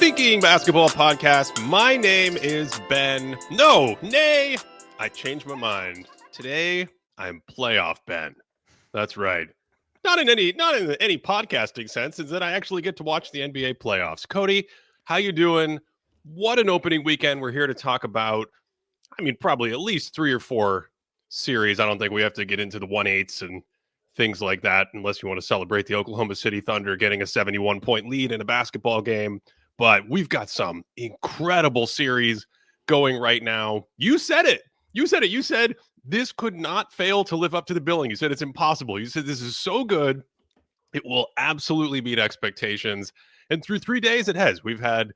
Thinking Basketball Podcast. My name is Ben. Nay, I changed my mind. Today, I'm Playoff Ben. That's right. Not in any podcasting sense, is that I actually get to watch the NBA playoffs. Cody, how you doing? What an opening weekend. We're here to talk about, probably at least 3 or 4 series. I don't think we have to get into the 1/8s and things like that unless you want to celebrate the Oklahoma City Thunder getting a 71-point lead in a basketball game. But we've got some incredible series going right now. You said it. You said this could not fail to live up to the billing. You said it's impossible. You said this is so good. It will absolutely beat expectations. And through 3 days, it has. We've had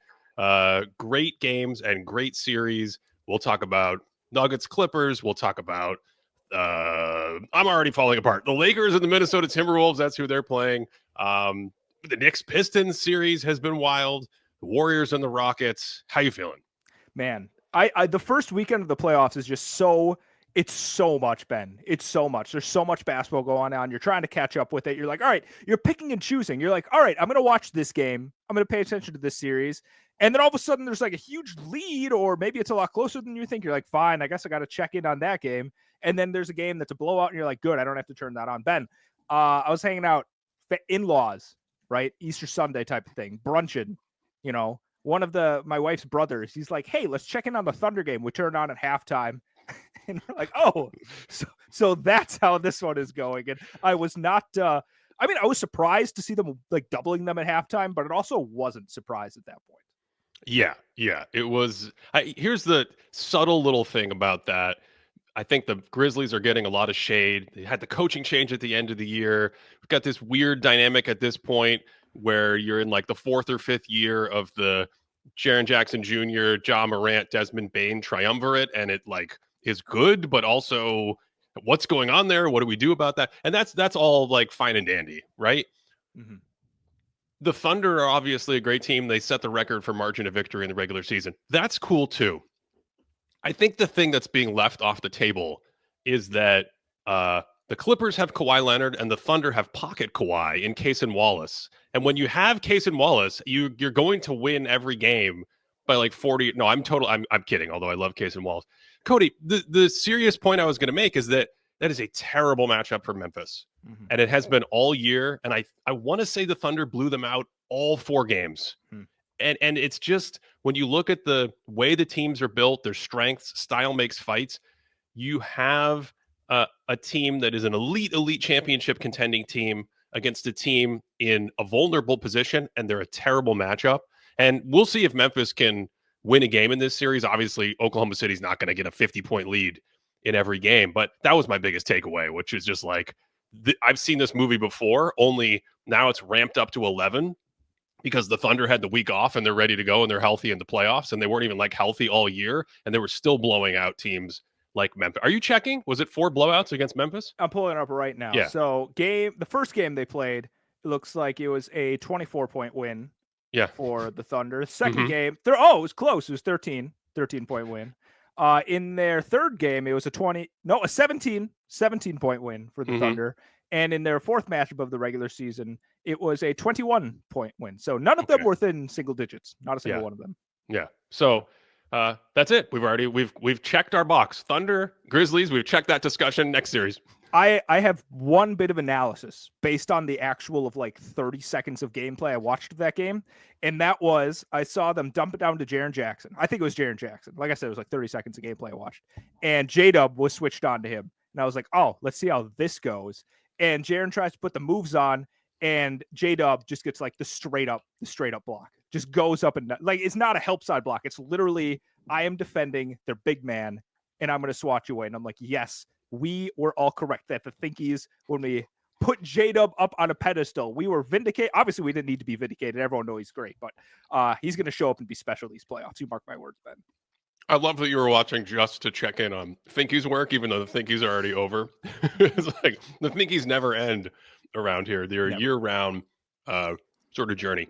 great games and great series. We'll talk about Nuggets, Clippers. We'll talk about I'm already falling apart. The Lakers and the Minnesota Timberwolves, that's who they're playing. The Knicks Pistons series has been wild. The Warriors and the Rockets. How you feeling? Man, I the first weekend of the playoffs is just it's so much, Ben. It's so much. There's so much basketball going on. You're trying to catch up with it. You're like, all right, you're picking and choosing. You're like, all right, I'm going to watch this game. I'm going to pay attention to this series. And then all of a sudden there's like a huge lead, or maybe it's a lot closer than you think. You're like, fine, I guess I got to check in on that game. And then there's a game that's a blowout and you're like, good, I don't have to turn that on. Ben, I was hanging out, in-laws, right? Easter Sunday type of thing, brunching, one of my wife's brothers, he's like, hey, let's check in on the Thunder game. We turned on at halftime. And we're like, oh, so that's how this one is going. And I was not, I was surprised to see them like doubling them at halftime, but it also wasn't surprised at that point. Yeah. It was. Here's the subtle little thing about that. I think the Grizzlies are getting a lot of shade. They had the coaching change at the end of the year. We've got this weird dynamic at this point where you're in like the 4th or 5th year of the Jaren Jackson Jr., Ja Morant, Desmond Bane triumvirate, and it like is good, but also what's going on there? What do we do about that? And that's all like fine and dandy, right? Mm-hmm. The Thunder are obviously a great team. They set the record for margin of victory in the regular season. That's cool too. I think the thing that's being left off the table is that the Clippers have Kawhi Leonard and the Thunder have pocket Kawhi in Cason Wallace. And when you have Cason Wallace, you're going to win every game by like 40. No, I'm kidding, although I love Cason Wallace. Cody, the serious point I was going to make is that is a terrible matchup for Memphis. Mm-hmm. And it has been all year. And I want to say the Thunder blew them out all 4 games. Mm-hmm. And it's just, when you look at the way the teams are built, their strengths, style makes fights, you have a team that is an elite championship contending team against a team in a vulnerable position, and they're a terrible matchup. And we'll see if Memphis can win a game in this series. Obviously, Oklahoma City's not going to get a 50-point lead in every game, but that was my biggest takeaway, which is just like, I've seen this movie before, only now it's ramped up to 11. Because the Thunder had the week off and they're ready to go and they're healthy in the playoffs, and they weren't even like healthy all year, and they were still blowing out teams like Memphis. Are you checking? Was it 4 blowouts against Memphis? I'm pulling it up right now. Yeah. So the first game they played, it looks like it was a 24-point win. Yeah. For the Thunder. Second game, it was close. It was 13-point win. In their third game, it was a 17-point win for the Thunder. And in their fourth matchup of the regular season, it was a 21-point win. So none of them were within single digits. Not a single one of them. Yeah. So that's it. We've checked our box. Thunder, Grizzlies. We've checked that discussion. Next series. I have one bit of analysis based on the actual of like 30 seconds of gameplay I watched of that game. And that was, I saw them dump it down to Jaren Jackson. I think it was Jaren Jackson. Like I said, it was like 30 seconds of gameplay I watched. And J-Dub was switched on to him. And I was like, oh, let's see how this goes. And Jaren tries to put the moves on, and J-Dub just gets like the straight up block. Just goes up and like, it's not a help side block. It's literally, I am defending their big man and I'm going to swat you away. And I'm like, yes, we were all correct that the Thinkies, when we put J-Dub up on a pedestal, we were vindicated. Obviously, we didn't need to be vindicated. Everyone knows he's great, but he's going to show up and be special these playoffs. You mark my words, Ben. I love that you were watching just to check in on Thinkies work, even though the Thinkies are already over. It's like the Thinkies never end around here. They're a year-round sort of journey.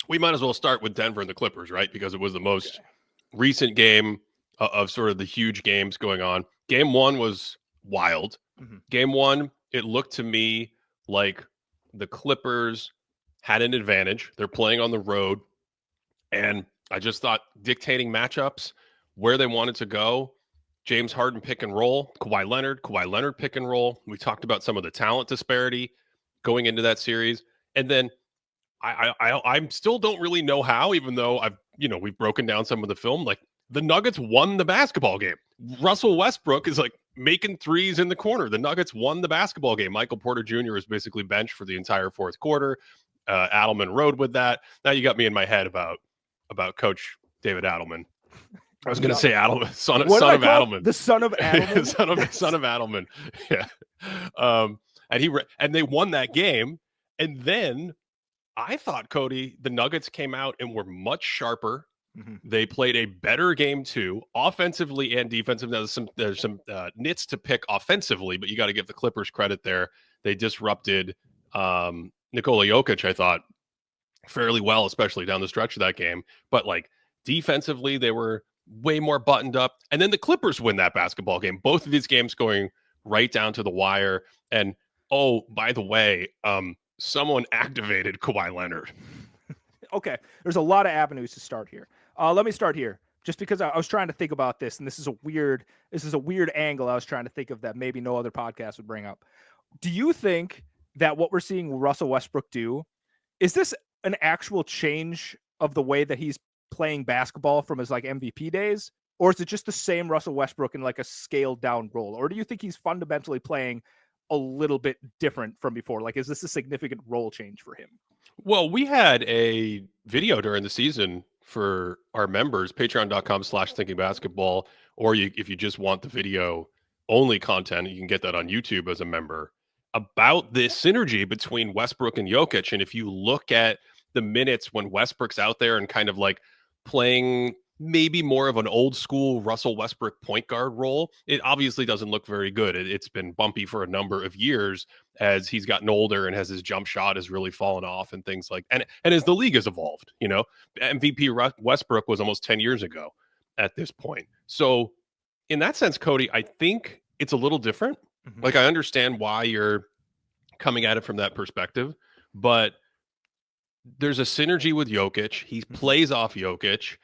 We might as well start with Denver and the Clippers, right? Because it was the most recent game of sort of the huge games going on. Game 1 was wild. Mm-hmm. Game 1, it looked to me like the Clippers had an advantage. They're playing on the road. And I just thought dictating matchups, where they wanted to go, James Harden pick and roll, Kawhi Leonard pick and roll. We talked about some of the talent disparity going into that series. And then I still don't really know how, even though we've broken down some of the film, like the Nuggets won the basketball game. Russell Westbrook is like making threes in the corner. The Nuggets won the basketball game. Michael Porter Jr. was basically benched for the entire fourth quarter. Adelman rode with that. Now you got me in my head about Coach David Adelman. I was going to say Adelman, son of Adelman. The son of Adelman. son of Adelman. Yeah. And they won that game. And then I thought, Cody, the Nuggets came out and were much sharper. Mm-hmm. They played a better game too, offensively and defensively. There's some nits to pick offensively, but you got to give the Clippers credit there. They disrupted Nikola Jokic, I thought, fairly well, especially down the stretch of that game. But like defensively, they were way more buttoned up. And then the Clippers win that basketball game. Both of these games going right down to the wire. And oh, by the way, someone activated Kawhi Leonard. Okay, there's a lot of avenues to start here. Let me start here, just because I was trying to think about this, and this is a weird angle I was trying to think of that maybe no other podcast would bring up. Do you think that what we're seeing Russell Westbrook do, is this an actual change of the way that he's playing basketball from his like MVP days, or is it just the same Russell Westbrook in like a scaled down role, or do you think he's fundamentally playing a little bit different from before? Like, is this a significant role change for him? Well, we had a video during the season for our members, patreon.com/thinkingbasketball, or if you just want the video only content, you can get that on YouTube as a member, about this synergy between Westbrook and Jokic. And if you look at the minutes when Westbrook's out there and kind of like playing maybe more of an old school Russell Westbrook point guard role, it obviously doesn't look very good. It's been bumpy for a number of years as he's gotten older and as his jump shot has really fallen off and things like, and as the league has evolved, MVP Westbrook was almost 10 years ago at this point. So in that sense, Cody, I think it's a little different. Mm-hmm. Like, I understand why you're coming at it from that perspective, but there's a synergy with Jokic. He plays off Jokic.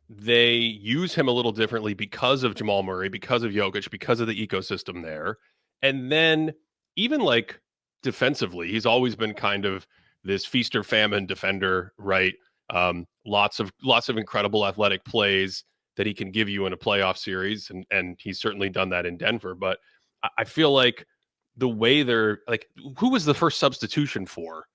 They use him a little differently because of Jamal Murray, because of Jokic, because of the ecosystem there. And then even like defensively, he's always been kind of this feast or famine defender, right? Lots of incredible athletic plays that he can give you in a playoff series. And he's certainly done that in Denver. But I feel like the way they're like, who was the first substitution for?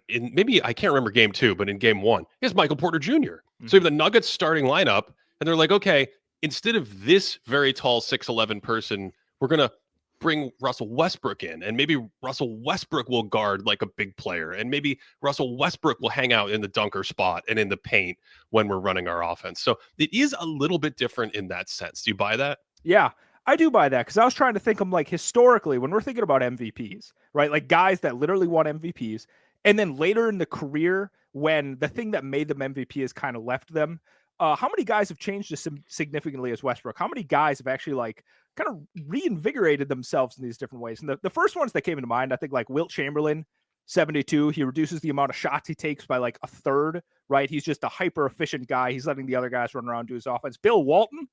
Maybe I can't remember game 2, but in game 1, it's Michael Porter Jr. Mm-hmm. So you have the Nuggets starting lineup, and they're like, okay, instead of this very tall 6'11" person, we're going to bring Russell Westbrook in, and maybe Russell Westbrook will guard like a big player, and maybe Russell Westbrook will hang out in the dunker spot and in the paint when we're running our offense. So it is a little bit different in that sense. Do you buy that? Yeah. I do buy that, because I was trying to think of like historically when we're thinking about MVPs, right? Like guys that literally won MVPs. And then later in the career, when the thing that made them MVP has kind of left them, how many guys have changed as significantly as Westbrook? How many guys have actually like kind of reinvigorated themselves in these different ways? And the first ones that came into mind, I think like Wilt Chamberlain, 72, he reduces the amount of shots he takes by like a third, right? He's just a hyper efficient guy. He's letting the other guys run around, do his offense. Bill Walton,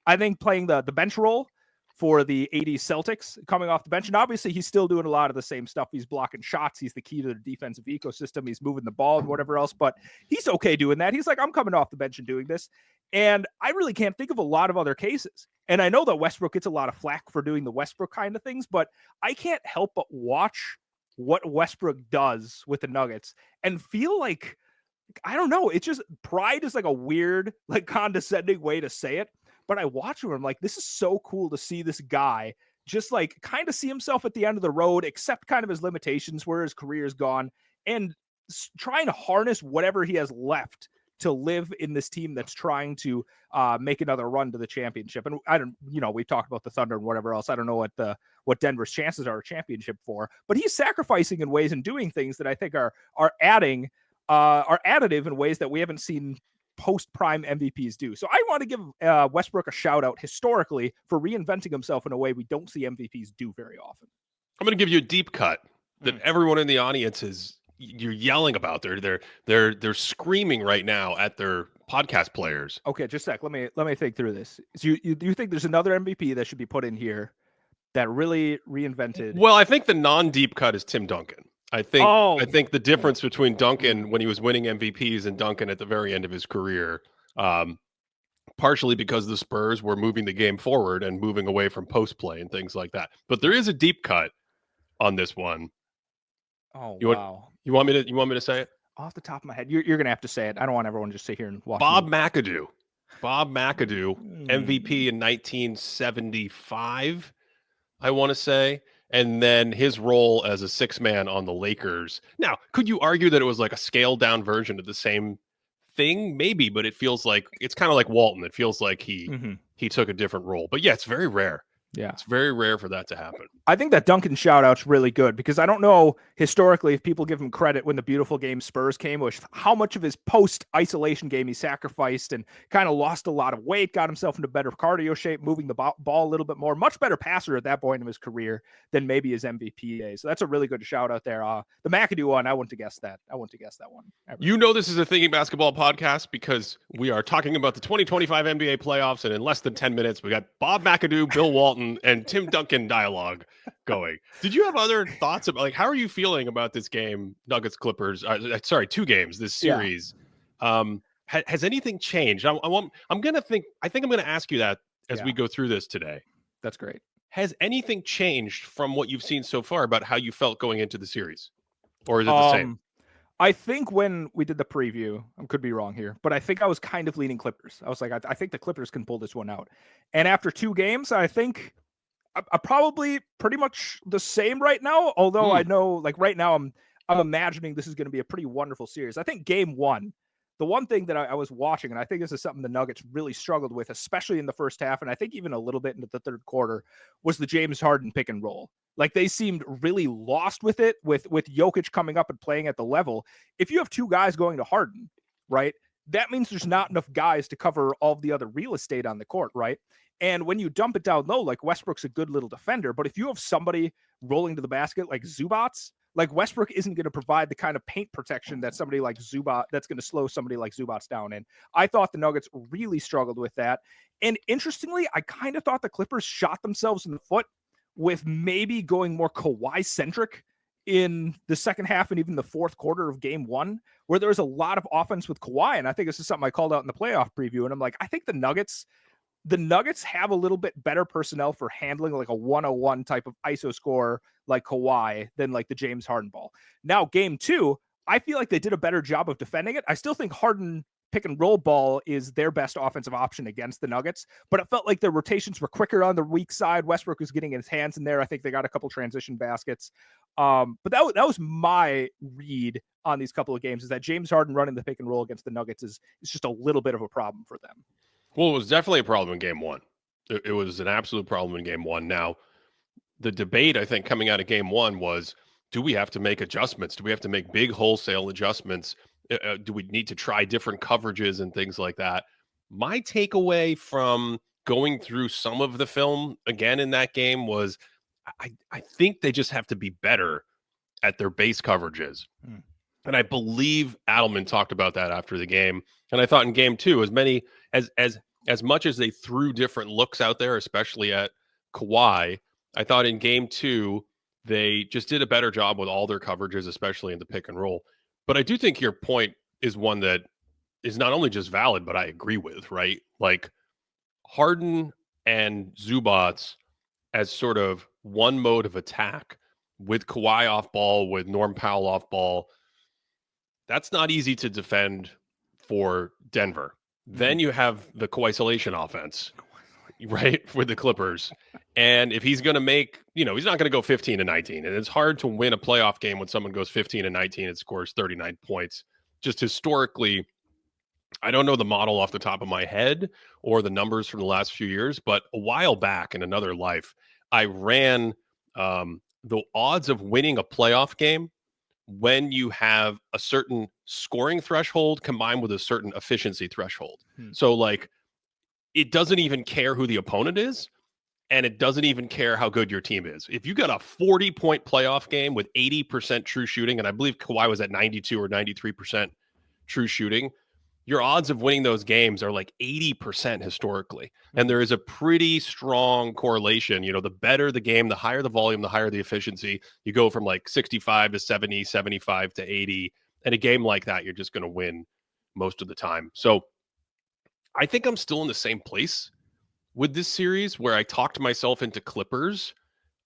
I think, playing the bench role for the 80s Celtics, coming off the bench. And obviously he's still doing a lot of the same stuff. He's blocking shots. He's the key to the defensive ecosystem. He's moving the ball and whatever else, but he's okay doing that. He's like, I'm coming off the bench and doing this. And I really can't think of a lot of other cases. And I know that Westbrook gets a lot of flack for doing the Westbrook kind of things, but I can't help but watch what Westbrook does with the Nuggets and feel like, I don't know, it's just, pride is like a weird, like condescending way to say it. But I watch him, I'm like, this is so cool to see this guy just like kind of see himself at the end of the road, accept kind of his limitations, where his career is gone, and trying to harness whatever he has left to live in this team that's trying to make another run to the championship. And I don't, we talked about the Thunder and whatever else. I don't know what Denver's chances are a championship for, but he's sacrificing in ways and doing things that I think are additive in ways that we haven't seen post-prime MVPs do. So I want to give Westbrook a shout out historically for reinventing himself in a way we don't see MVPs do very often. I'm going to give you a deep cut that everyone in the audience is you're yelling about. They're screaming right now at their podcast players. Okay, just a sec. Let me think through this. So you think there's another MVP that should be put in here that really reinvented? Well, I think the non-deep cut is Tim Duncan. I Oh, think the difference between Duncan when he was winning MVPs and Duncan at the very end of his career, partially because the Spurs were moving the game forward and moving away from post play and things like that. But there is a deep cut on this one. oh Wow. You want me to say it? Off the top of my head, you're gonna have to say it. I don't want everyone to just sit here and watch. Bob McAdoo, MVP in 1975, I want to say. And then his role as a 6-man on the Lakers. Now, could you argue that it was like a scaled down version of the same thing? Maybe, but it feels like it's kind of like Walton. It feels like he took a different role. But yeah, it's very rare. Yeah, it's very rare for that to happen. I think that Duncan shout out's really good because I don't know historically if people give him credit when the beautiful game Spurs came, which how much of his post isolation game he sacrificed and kind of lost a lot of weight, got himself into better cardio shape, moving the ball a little bit more, much better passer at that point in his career than maybe his MVP days. So that's a really good shout out there. The McAdoo one, I wouldn't have guessed that. I wouldn't have guessed that one. Ever. You know, this is a Thinking Basketball podcast because we are talking about the 2025 NBA playoffs, and in less than 10 minutes, we got Bob McAdoo, Bill Walton, and Tim Duncan dialogue going. Did you have other thoughts about, like, how are you feeling about this game, Nuggets Clippers? Sorry, 2 games this series. Yeah. Has anything changed? I think I'm going to ask you that as we go through this today. That's great. Has anything changed from what you've seen so far about how you felt going into the series, or is it the same? I think when we did the preview, I could be wrong here, but I think I was kind of leaning Clippers. I was like, I think the Clippers can pull this one out. And after 2 games, I think I'm probably pretty much the same right now. Although I know, like right now, I'm imagining this is going to be a pretty wonderful series. I think game 1, the one thing that I was watching, and I think this is something the Nuggets really struggled with, especially in the first half, and I think even a little bit into the third quarter, was the James Harden pick and roll. Like they seemed really lost with it, with Jokic coming up and playing at the level. If you have 2 guys going to Harden, right, that means there's not enough guys to cover all the other real estate on the court, right? And when you dump it down low, like Westbrook's a good little defender, but if you have somebody rolling to the basket like Zubats, like Westbrook isn't going to provide the kind of paint protection that somebody like Zubac, that's going to slow somebody like Zubats down. And I thought the Nuggets really struggled with that. And interestingly, I kind of thought the Clippers shot themselves in the foot with maybe going more Kawhi centric in the second half and even the fourth quarter of game 1, where there was a lot of offense with Kawhi. And I think this is something I called out in the playoff preview. And I'm like, I think the Nuggets have a little bit better personnel for handling like a 101 type of ISO score like Kawhi than like the James Harden ball. Now, game 2, I feel like they did a better job of defending it. I still think Harden pick and roll ball is their best offensive option against the Nuggets, but it felt like their rotations were quicker on the weak side. Westbrook was getting his hands in there. I think they got a couple transition baskets. But that was my read on these couple of games, is that James Harden running the pick and roll against the Nuggets is just a little bit of a problem for them. Well, it was definitely a problem in game 1. It was an absolute problem in game 1. Now, the debate, I think, coming out of game 1 was, do we have to make adjustments? Do we have to make big wholesale adjustments? Do we need to try different coverages and things like that? My takeaway from going through some of the film again in that game was I think they just have to be better at their base coverages. And I believe Adelman talked about that after the game. And I thought in game 2, as much as they threw different looks out there, especially at Kawhi, I thought in game 2, they just did a better job with all their coverages, especially in the pick and roll. But I do think your point is one that is not only just valid, but I agree with, right? Like Harden and Zubats as sort of one mode of attack with Kawhi off ball, with Norm Powell off ball. That's not easy to defend for Denver. Then you have the co-isolation offense, right, with the Clippers. And if he's going to make, he's not going to go 15 and 19. And it's hard to win a playoff game when someone goes 15 and 19 and scores 39 points. Just historically, I don't know the model off the top of my head or the numbers from the last few years, but a while back in another life, I ran the odds of winning a playoff game when you have a certain scoring threshold combined with a certain efficiency threshold. So like, it doesn't even care who the opponent is. and it doesn't even care how good your team is. If you got a 40-point playoff game with 80% true shooting, and I believe Kawhi was at 92 or 93% true shooting, your odds of winning those games are like 80% historically. And there is a pretty strong correlation. You know, the better the game, the higher the volume, the higher the efficiency. You go from like 65 to 70, 75 to 80. And a game like that, you're just going to win most of the time. So I think I'm still in the same place with this series where I talked myself into Clippers.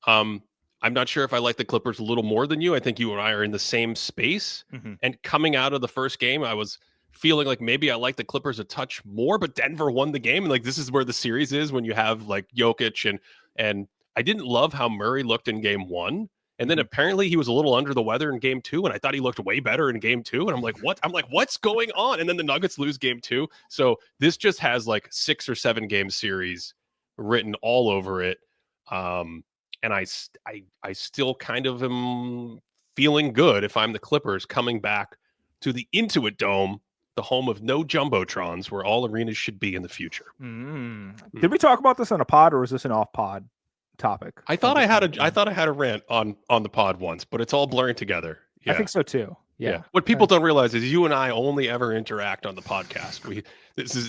I'm not sure if I like the Clippers a little more than you. I think you and I are in the same space. Mm-hmm. And coming out of the first game, I was feeling like maybe I like the Clippers a touch more, but Denver won the game. And like, this is where the series is when you have like Jokic and I didn't love how Murray looked in game one. And then apparently he was a little under the weather in game two. And I thought he looked way better in game two. And I'm like, what? I'm like, what's going on? And then the Nuggets lose game two. So this just has like 6 or 7 game series written all over it. And I still kind of am feeling good if I'm the Clippers coming back to the Intuit Dome, the home of no jumbotrons, where all arenas should be in the future. Did we talk about this on a pod, or was this an off pod topic? I thought I had a rant on the pod once, but it's all blurring together. Yeah. I think so too. Yeah. What people don't realize is you and I only ever interact on the podcast.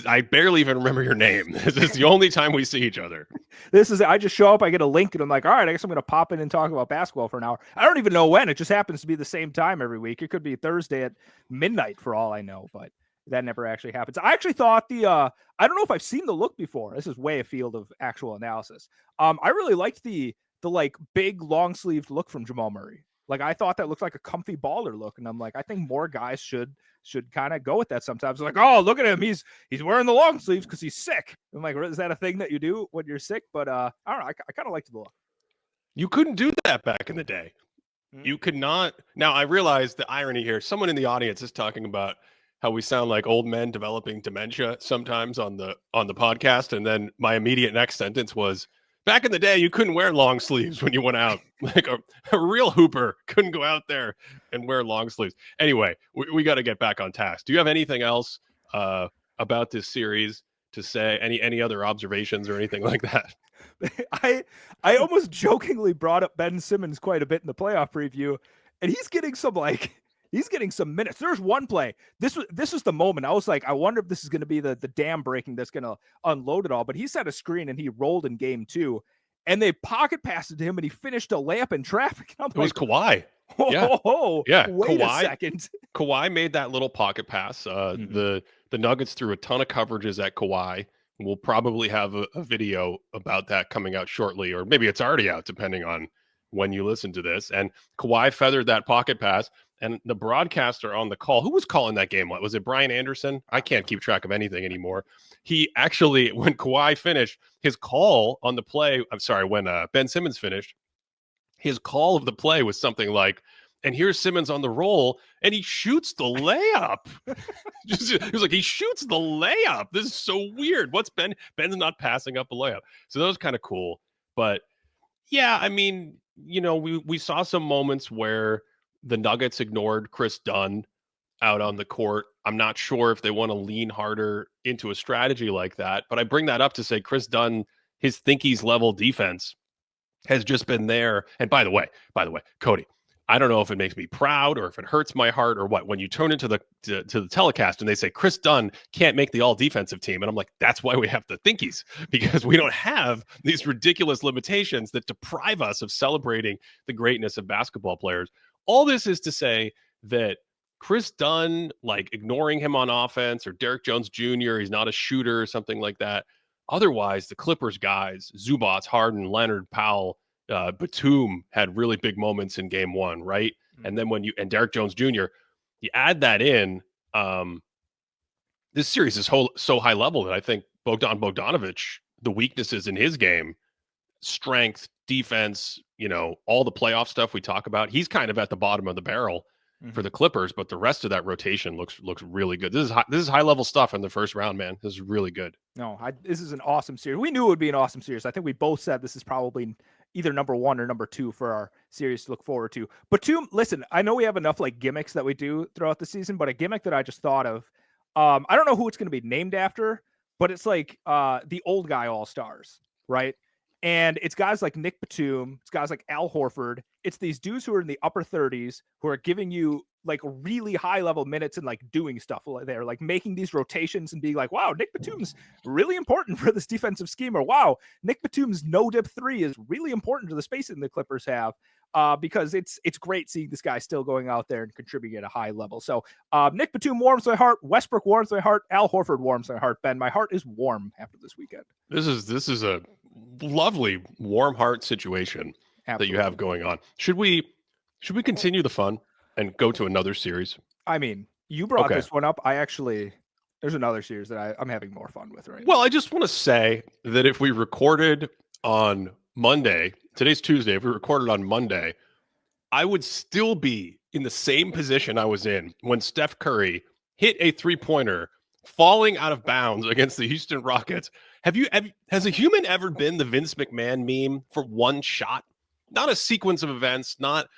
I barely even remember your name. This is the only time we see each other. I just show up, I get a link, and I'm like, all right, I guess I'm going to pop in and talk about basketball for an hour. I don't even know when. It just happens to be the same time every week. It could be Thursday at midnight for all I know, but that never actually happens. I actually thought I don't know if I've seen the look before. This is way afield of actual analysis. I really liked the like big long sleeved look from Jamal Murray. Like, I thought that looked like a comfy baller look. And I'm like, I think more guys should kind of go with that sometimes. Like, oh, look at him. He's wearing the long sleeves because he's sick. I'm like, is that a thing that you do when you're sick? But I don't know. I kind of liked the look. You couldn't do that back in the day. You could not. Now, I realize the irony here. Someone in the audience is talking about how we sound like old men developing dementia sometimes on the podcast. And then my immediate next sentence was, back in the day, you couldn't wear long sleeves when you went out. Like a real hooper couldn't go out there and wear long sleeves. Anyway, we got to get back on task. Do you have anything else about this series to say? Any other observations or anything like that? I almost jokingly brought up Ben Simmons quite a bit in the playoff preview, and he's getting some minutes. There's one play. This was the moment. I was like, I wonder if this is going to be the dam breaking that's going to unload it all. But he set a screen and he rolled in game 2, and they pocket passed it to him, and he finished a layup in traffic. It was Kawhi. Yeah. Wait a second. Kawhi made that little pocket pass. The Nuggets threw a ton of coverages at Kawhi. We'll probably have a video about that coming out shortly, or maybe it's already out, depending on when you listen to this. And Kawhi feathered that pocket pass. And the broadcaster on the call, who was calling that game? Was it Brian Anderson? I can't keep track of anything anymore. He actually, when Kawhi finished, his call on the play, when Ben Simmons finished, his call of the play was something like, and here's Simmons on the roll, and he shoots the layup. He was like, he shoots the layup. This is so weird. What's Ben? Ben's not passing up a layup. So that was kind of cool. But yeah, I mean, you know, we saw some moments where the Nuggets ignored Chris Dunn out on the court. I'm not sure if they want to lean harder into a strategy like that, but I bring that up to say Chris Dunn, his Thinkies level defense has just been there. And by the way, Cody, I don't know if it makes me proud or if it hurts my heart or what. When you turn into the telecast and they say Chris Dunn can't make the all defensive team, and I'm like, that's why we have the Thinkies, because we don't have these ridiculous limitations that deprive us of celebrating the greatness of basketball players. All this is to say that Chris Dunn, like ignoring him on offense, or Derek Jones Jr., he's not a shooter or something like that. Otherwise, the Clippers guys, Zubats, Harden, Leonard, Powell, Batum had really big moments in game 1, right? Mm-hmm. And then and Derek Jones Jr., you add that in, this series is so high level that I think Bogdan Bogdanovic, the weaknesses in his game, strength, defense, you know, all the playoff stuff we talk about, he's kind of at the bottom of the barrel for the Clippers, but the rest of that rotation looks really good. This is high level stuff in the first round, man. This is really good. No, this is an awesome series. We knew it would be an awesome series. I think we both said this is probably either number 1 or number 2 for our series to look forward to. But listen, I know we have enough like gimmicks that we do throughout the season, but a gimmick that I just thought of, I don't know who it's going to be named after, but it's like the old guy all-stars, right? And it's guys like Nick Batum, it's guys like Al Horford. It's these dudes who are in the upper 30s who are giving you like really high level minutes and like doing stuff there, like making these rotations and being like, wow, Nick Batum's really important for this defensive scheme. Or wow, Nick Batum's no dip three is really important to the spacing the Clippers have. Because it's great seeing this guy still going out there and contributing at a high level. So Nick Batum warms my heart. Westbrook warms my heart. Al Horford warms my heart. Ben, my heart is warm after this weekend. This is a lovely warm heart situation that you have going on. Should we continue the fun and go to another series? I mean, you brought this one up. There's another series that I'm having more fun with right now. Well, I just want to say that if we recorded on Monday, today's Tuesday, if we recorded on Monday, I would still be in the same position I was in when Steph Curry hit a three-pointer falling out of bounds against the Houston Rockets. Has a human ever been the Vince McMahon meme for one shot? Not a sequence of events, not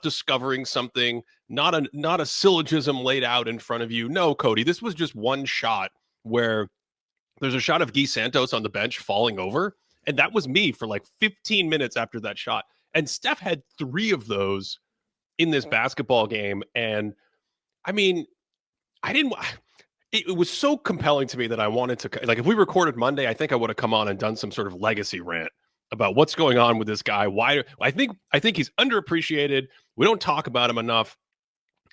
discovering something, not a syllogism laid out in front of you. No, Cody, this was just one shot where there's a shot of Guy Santos on the bench falling over, and that was me for like 15 minutes after that shot. And Steph had 3 of those in this basketball game. And I mean, it was so compelling to me that I wanted to, like, if we recorded Monday, I think I would have come on and done some sort of legacy rant about what's going on with this guy. Why I think he's underappreciated. We don't talk about him enough.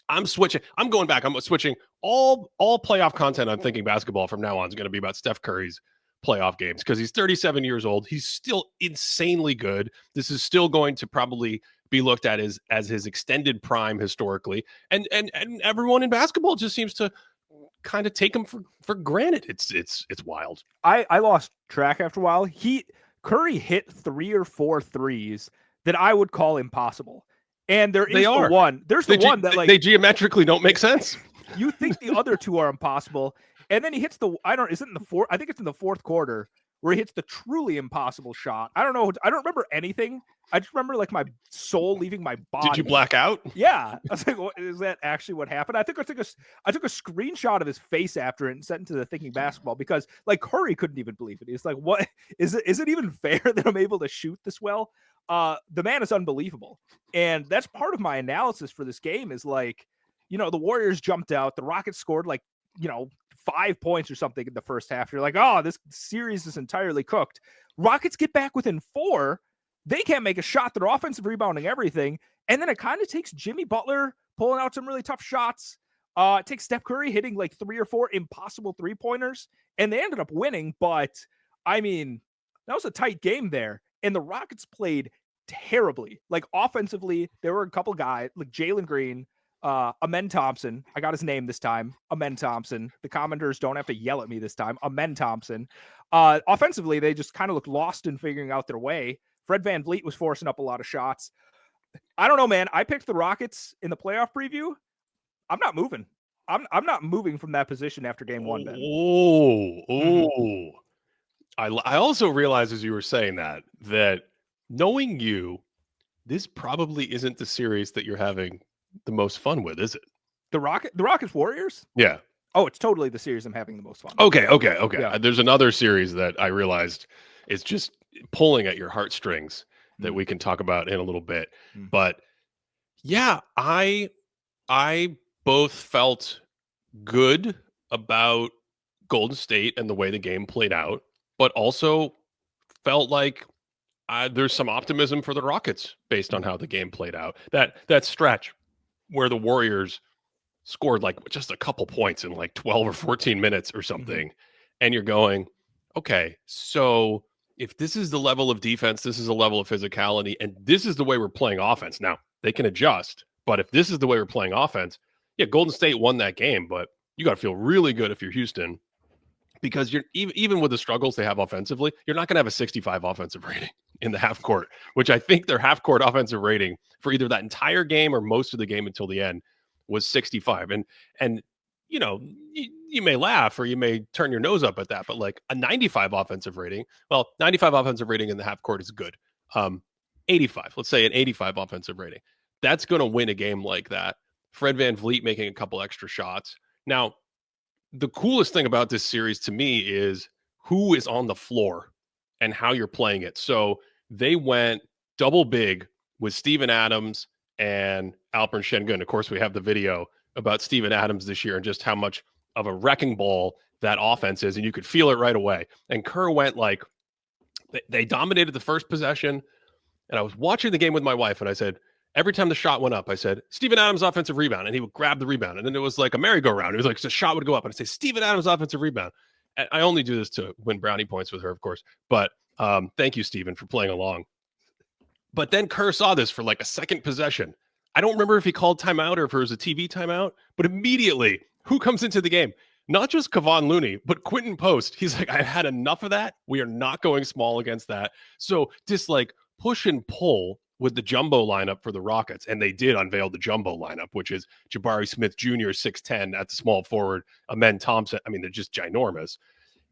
I'm switching all playoff content on Thinking Basketball from now on is going to be about Steph Curry's playoff games because he's 37 years old. He's still insanely good. This is still going to probably be looked at as his extended prime historically. And everyone in basketball just seems to kind of take him for granted. It's wild. I lost track after a while. Curry hit 3 or 4 threes that I would call impossible. And there's the one that like they geometrically don't make sense. You think the other 2 are impossible. And then he hits I think it's in the fourth quarter where he hits the truly impossible shot. I don't know. I don't remember anything. I just remember like my soul leaving my body. Did you black out? Yeah. I was like, is that actually what happened? I think I took a screenshot of his face after it and sent it to the Thinking Basketball because like Curry couldn't even believe it. He's like, what is it even fair that I'm able to shoot this well? The man is unbelievable. And that's part of my analysis for this game is like, the Warriors jumped out. The Rockets scored like, 5 points or something in the first half. You're like, oh, this series is entirely cooked. Rockets get back within 4. They can't make a shot. They're offensive rebounding everything. And then it kind of takes Jimmy Butler pulling out some really tough shots. It takes Steph Curry hitting like 3 or 4 impossible 3-pointers. And they ended up winning. But, I mean, that was a tight game there. And the Rockets played terribly. Like, offensively, there were a couple guys, like Jalen Green, Amen Thompson. I got his name this time. Amen Thompson. The commenters don't have to yell at me this time. Amen Thompson. Offensively, they just kind of looked lost in figuring out their way. Fred VanVleet was forcing up a lot of shots. I don't know, man. I picked the Rockets in the playoff preview. I'm not moving. I'm not moving from that position after game 1, Ben. Oh. I also realized as you were saying that knowing you, this probably isn't the series that you're having the most fun with, is it? The Rockets Warriors? Yeah. Oh, it's totally the series I'm having the most fun. Okay. Yeah. There's another series that I realized is just pulling at your heartstrings that we can talk about in a little bit. But yeah, I both felt good about Golden State and the way the game played out, but also felt like there's some optimism for the Rockets based on how the game played out. That stretch where the Warriors scored like just a couple points in like 12 or 14 minutes or something. And you're going, okay, so if this is the level of defense, this is the level of physicality, and this is the way we're playing offense. Now, they can adjust, but if this is the way we're playing offense, yeah, Golden State won that game, but you got to feel really good if you're Houston because you're even with the struggles they have offensively, you're not going to have a 65 offensive rating in the half court, which I think their half court offensive rating for either that entire game or most of the game until the end was 65. And you may laugh or you may turn your nose up at that, but like a 95 offensive rating, 95 offensive rating in the half court is good. 85, let's say an 85 offensive rating. That's going to win a game like that. Fred VanVleet making a couple extra shots. Now, the coolest thing about this series to me is who is on the floor and how you're playing it. So they went double big with Steven Adams and Alperen Sengun. Of course, we have the video about Steven Adams this year and just how much of a wrecking ball that offense is, and you could feel it right away. And Kerr went like, they dominated the first possession, and I was watching the game with my wife, and I said, every time the shot went up, I said, Steven Adams offensive rebound, and he would grab the rebound, and then it was like a merry-go-round. It was like the shot would go up, and I'd say, Steven Adams offensive rebound. And I only do this to win brownie points with her, of course, but thank you, Steven, for playing along. But then Kerr saw this for like a second possession. I don't remember if he called timeout or if it was a TV timeout, but immediately, who comes into the game? Not just Kevon Looney, but Quentin Post. He's like, I've had enough of that. We are not going small against that. So just like push and pull with the jumbo lineup for the Rockets. And they did unveil the jumbo lineup, which is Jabari Smith Jr., 6'10" at the small forward, Amen Thompson. I mean, they're just ginormous.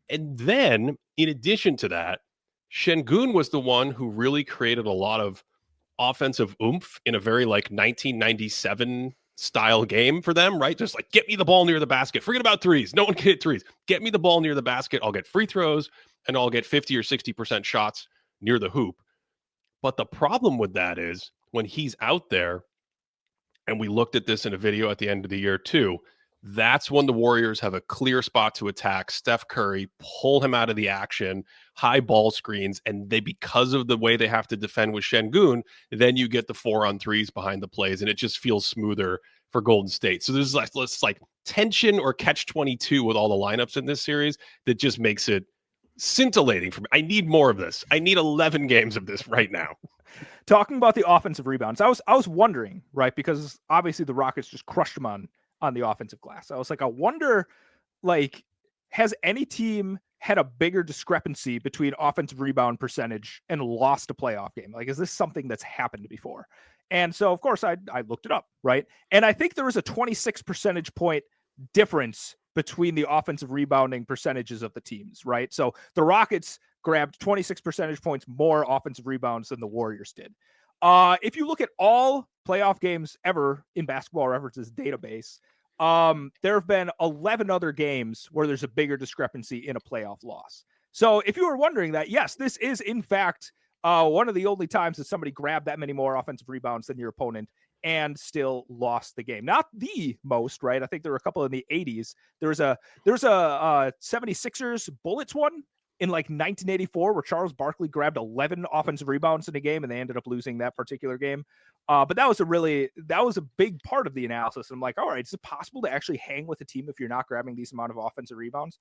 And then in addition to that, Sengun was the one who really created a lot of offensive oomph in a very like 1997 style game for them, right? Just like, get me the ball near the basket. Forget about threes. No one can hit threes. Get me the ball near the basket. I'll get free throws and I'll get 50 or 60% shots near the hoop. But the problem with that is when he's out there, and we looked at this in a video at the end of the year too, that's when the Warriors have a clear spot to attack Steph Curry, pull him out of the action, high ball screens, and they, because of the way they have to defend with Sengun, then you get the 4-on-3s behind the plays, and it just feels smoother for Golden State. So there's like tension or catch-22 with all the lineups in this series that just makes it scintillating for me. I need more of this. I need 11 games of this right now. Talking about the offensive rebounds, I was wondering, right, because obviously the Rockets just crushed them on the offensive glass. I was like, I wonder, like, has any team had a bigger discrepancy between offensive rebound percentage and lost a playoff game? Like, is this something that's happened before? And so, of course, I looked it up, right? And I think there was a 26 percentage point difference between the offensive rebounding percentages of the teams, right? So the Rockets grabbed 26 percentage points more offensive rebounds than the Warriors did. If you look at all playoff games ever in Basketball Reference's database, there have been 11 other games where there's a bigger discrepancy in a playoff loss. So if you were wondering that, yes, this is in fact one of the only times that somebody grabbed that many more offensive rebounds than your opponent and still lost the game. Not the most, right? I think there were a couple in the 80s. There's a 76ers Bullets one in like 1984 where Charles Barkley grabbed 11 offensive rebounds in a game and they ended up losing that particular game. But that was a big part of the analysis. I'm like, all right, is it possible to actually hang with a team if you're not grabbing these amount of offensive rebounds?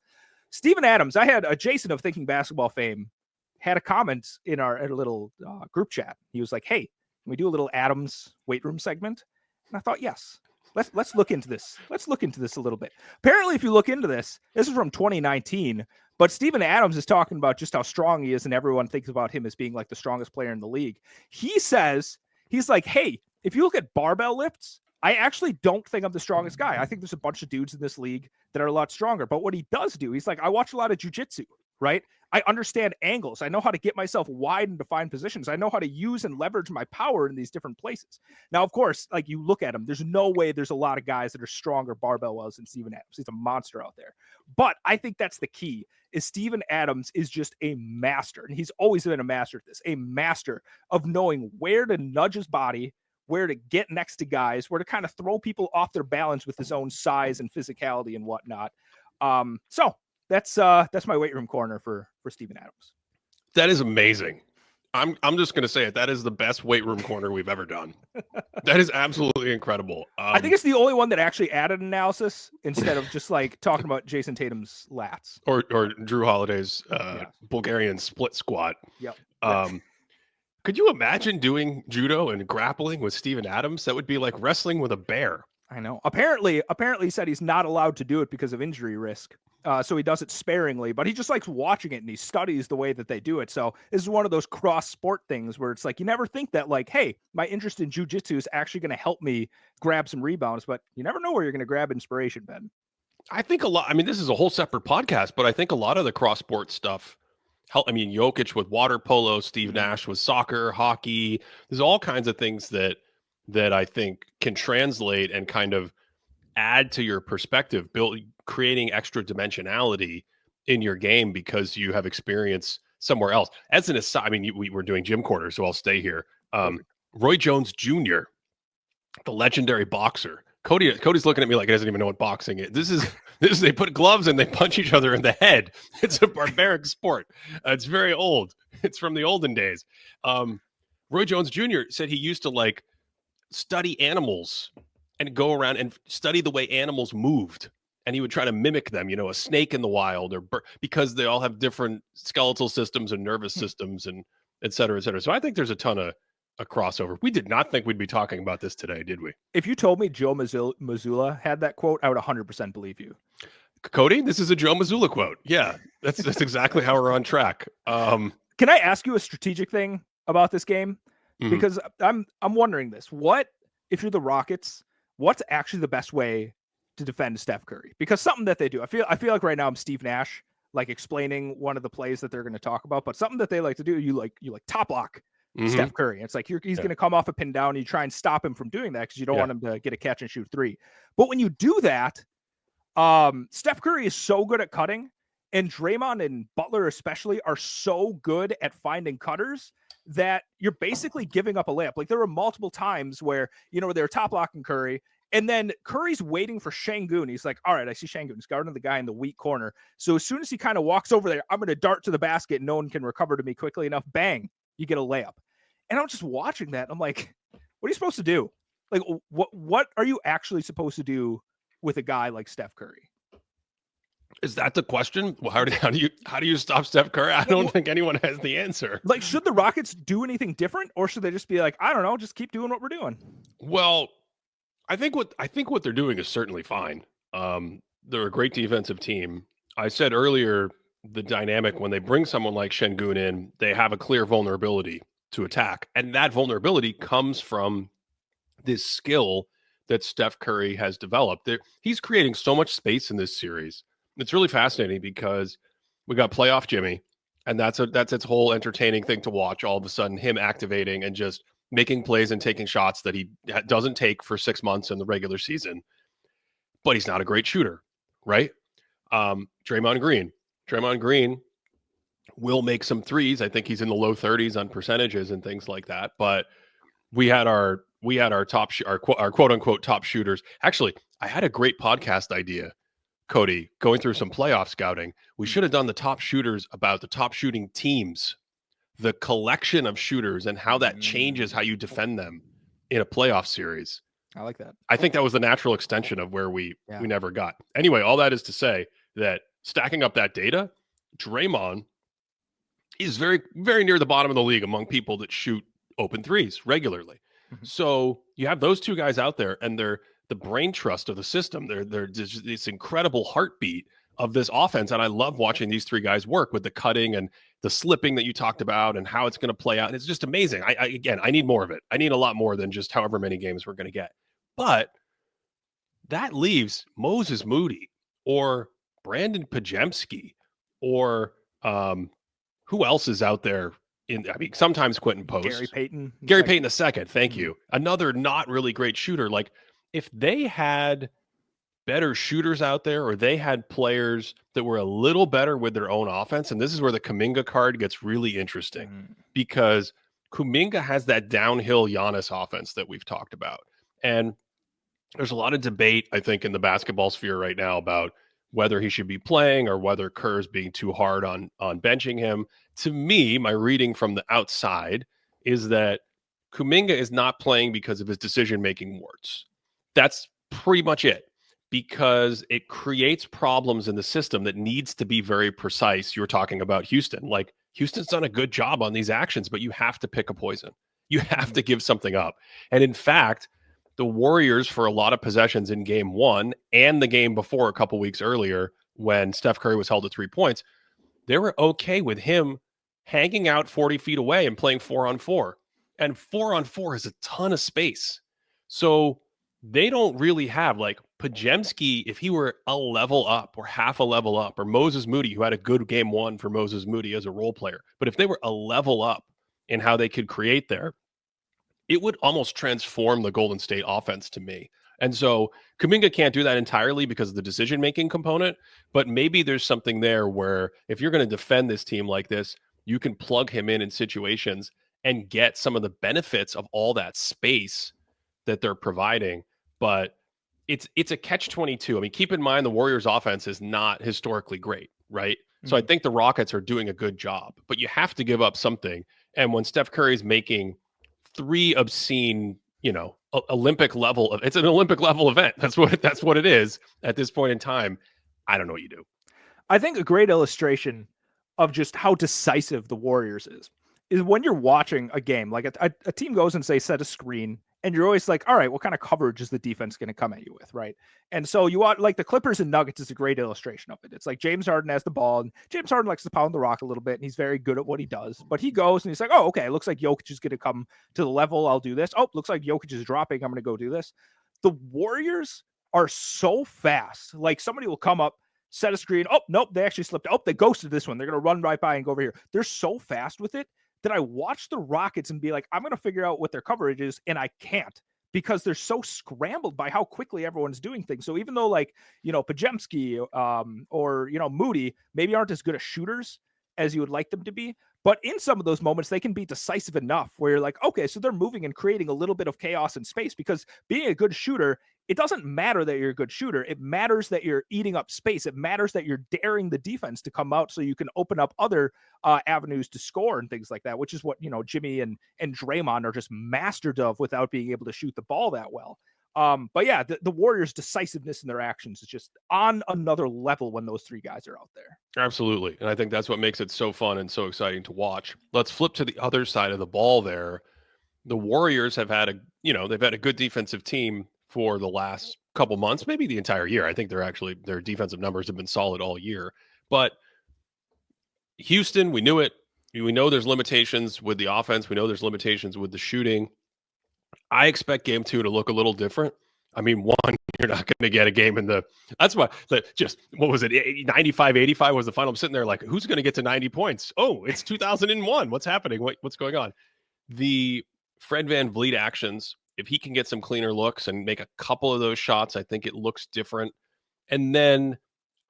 Steven Adams, I had a Jason of Thinking Basketball fame had a comment in our little group chat. He was like, hey, can we do a little Adams weight room segment? And I thought, yes, let's look into this. Let's look into this a little bit. Apparently, if you look into this is from 2019, but Steven Adams is talking about just how strong he is, and everyone thinks about him as being like the strongest player in the league. He says, he's like, hey, if you look at barbell lifts, I actually don't think I'm the strongest guy. I think there's a bunch of dudes in this league that are a lot stronger. But what he does do, he's like, I watch a lot of jujitsu, right? I understand angles. I know how to get myself wide and define positions. I know how to use and leverage my power in these different places. Now, of course, like you look at him, there's no way there's a lot of guys that are stronger barbell-wise than Steven Adams. He's a monster out there. But I think that's the key, is Steven Adams is just a master. And he's always been a master at this, a master of knowing where to nudge his body, where to get next to guys, where to kind of throw people off their balance with his own size and physicality and whatnot. So that's my weight room corner for Steven Adams. That is amazing. I'm just going to say it. That is the best weight room corner we've ever done. That is absolutely incredible. I think it's the only one that actually added analysis instead of just like talking about Jason Tatum's lats or Drew Holiday's Bulgarian split squat. Yep. Could you imagine doing judo and grappling with Steven Adams? That would be like wrestling with a bear. I know. Apparently he said he's not allowed to do it because of injury risk. So he does it sparingly, but he just likes watching it and he studies the way that they do it. So this is one of those cross sport things where it's like, you never think that like, hey, my interest in jujitsu is actually going to help me grab some rebounds, but you never know where you're going to grab inspiration, Ben. I think a lot, I mean, this is a whole separate podcast, but I think a lot of the cross sport stuff help. I mean, Jokic with water polo, Steve Nash with soccer, hockey, there's all kinds of things that I think can translate and kind of add to your perspective, creating extra dimensionality in your game because you have experienced somewhere else. As an aside, I mean, we were doing gym corner, so I'll stay here. Roy Jones Jr., the legendary boxer. Cody's looking at me like he doesn't even know what boxing is. This is they put gloves and they punch each other in the head. It's a barbaric sport. It's very old. It's from the olden days. Roy Jones Jr. said he used to like study animals and go around and study the way animals moved. And he would try to mimic them, you know, a snake in the wild, or because they all have different skeletal systems and nervous systems and et cetera, et cetera. So I think there's a ton of a crossover. We did not think we'd be talking about this today, did we? If you told me Joe Mazzulla had that quote, I would 100% believe you. Cody, this is a Joe Mazzulla quote. Yeah, that's exactly how we're on track. Can I ask you a strategic thing about this game? Because I'm wondering this. What if you're the Rockets? What's actually the best way to defend Steph Curry? Because something that they do, I feel like right now I'm Steve Nash, like explaining one of the plays that they're going to talk about. But something that they like to do, you like top lock Steph Curry. It's like he's going to come off a pin down and you try and stop him from doing that because you don't want him to get a catch and shoot three. But when you do that, Steph Curry is so good at cutting, and Draymond and Butler especially are so good at finding cutters that you're basically giving up a layup. Like there were multiple times where, you know, they're top locking Curry, and then Curry's waiting for Şengün. He's like, all right, I see Şengün. He's guarding the guy in the weak corner. So as soon as he kind of walks over there, I'm going to dart to the basket. No one can recover to me quickly enough. Bang, you get a layup. And I'm just watching that. I'm like, what are you supposed to do? Like, what are you actually supposed to do with a guy like Steph Curry? Is that the question? Well, how do you stop Steph Curry? I don't think anyone has the answer. Like, should the Rockets do anything different, or should they just be like, I don't know, just keep doing what we're doing? Well, I think what they're doing is certainly fine. They're a great defensive team. I said earlier, the dynamic when they bring someone like Şengün in, they have a clear vulnerability to attack, and that vulnerability comes from this skill that Steph Curry has developed. He's creating so much space in this series. It's really fascinating because we got playoff Jimmy, and that's its whole entertaining thing to watch. All of a sudden, him activating and just making plays and taking shots that he doesn't take for 6 months in the regular season. But he's not a great shooter, right? Draymond Green will make some threes. I think he's in the low 30s on percentages and things like that. But we had our quote unquote top shooters. Actually, I had a great podcast idea, Cody, going through some playoff scouting. We should have done the top shooters about the top shooting teams, the collection of shooters, and how that changes how you defend them in a playoff series. I like that. I think that was the natural extension of where we never got. Anyway, all that is to say that stacking up that data, Draymond is very, very near the bottom of the league among people that shoot open threes regularly. So you have those two guys out there, and they're the brain trust of the system. They're just this incredible heartbeat of this offense. And I love watching these three guys work with the cutting and the slipping that you talked about and how it's going to play out. And it's just amazing. I need more of it. I need a lot more than just however many games we're going to get. But that leaves Moses Moody or Brandon Podziemski or who else is out there? Sometimes Quentin Post. Gary Payton II. Thank you. Another not really great shooter. Like, if they had better shooters out there, or they had players that were a little better with their own offense, and this is where the Kuminga card gets really interesting, because Kuminga has that downhill Giannis offense that we've talked about. And there's a lot of debate, I think, in the basketball sphere right now about whether he should be playing or whether Kerr's being too hard on benching him. To me, my reading from the outside is that Kuminga is not playing because of his decision-making warts. That's pretty much it, because it creates problems in the system that needs to be very precise. You were talking about Houston. Like, Houston's done a good job on these actions, but you have to pick a poison. You have to give something up. And in fact, the Warriors, for a lot of possessions in game one and the game before a couple weeks earlier, when Steph Curry was held to 3 points, they were okay with him hanging out 40 feet away and playing 4-on-4. And 4-on-4 is a ton of space. So they don't really have, like, Podziemski, if he were a level up or half a level up, or Moses Moody, who had a good game one for Moses Moody as a role player. But if they were a level up in how they could create there, it would almost transform the Golden State offense to me. And so Kuminga can't do that entirely because of the decision-making component, but maybe there's something there where if you're going to defend this team like this, you can plug him in situations and get some of the benefits of all that space that they're providing. But it's a catch-22. I mean, keep in mind the Warriors offense is not historically great, right? So I think the Rockets are doing a good job, but you have to give up something. And when Steph Curry's making 3 obscene, Olympic level of, it's an Olympic level event. That's what it is at this point in time. I don't know what you do. I think a great illustration of just how decisive the Warriors is when you're watching a game, like a team goes and say set a screen, and you're always like, all right, what kind of coverage is the defense going to come at you with, right? And so you want, like, the Clippers and Nuggets is a great illustration of it. It's like James Harden has the ball, and James Harden likes to pound the rock a little bit, and he's very good at what he does. But he goes and he's like, oh, okay, it looks like Jokic is going to come to the level. I'll do this. Oh, looks like Jokic is dropping. I'm going to go do this. The Warriors are so fast. Like, somebody will come up, set a screen. Oh, nope, they actually slipped. Oh, they ghosted this one. They're going to run right by and go over here. They're so fast with it that I watch the Rockets and be like, I'm going to figure out what their coverage is, and I can't, because they're so scrambled by how quickly everyone's doing things. So even though, like, Podziemski or, Moody maybe aren't as good as shooters as you would like them to be, but in some of those moments, they can be decisive enough where you're like, okay, so they're moving and creating a little bit of chaos in space, because being a good shooter, it doesn't matter that you're a good shooter. It matters that you're eating up space. It matters that you're daring the defense to come out so you can open up other avenues to score and things like that, which is what, Jimmy and Draymond are just mastered of without being able to shoot the ball that well. But yeah, the Warriors' decisiveness in their actions is just on another level when those 3 guys are out there. Absolutely. And I think that's what makes it so fun and so exciting to watch. Let's flip to the other side of the ball there. The Warriors have had they've had a good defensive team for the last couple months, maybe the entire year. I think their defensive numbers have been solid all year. But Houston, we knew it. We know there's limitations with the offense. We know there's limitations with the shooting. I expect game 2 to look a little different. I mean, one, you're not going to get a game that's why, what was it? 95-85 was the final. I'm sitting there like, who's going to get to 90 points? Oh, it's 2001. What's happening? What's going on? The Fred VanVleet actions, if he can get some cleaner looks and make a couple of those shots, I think it looks different. And then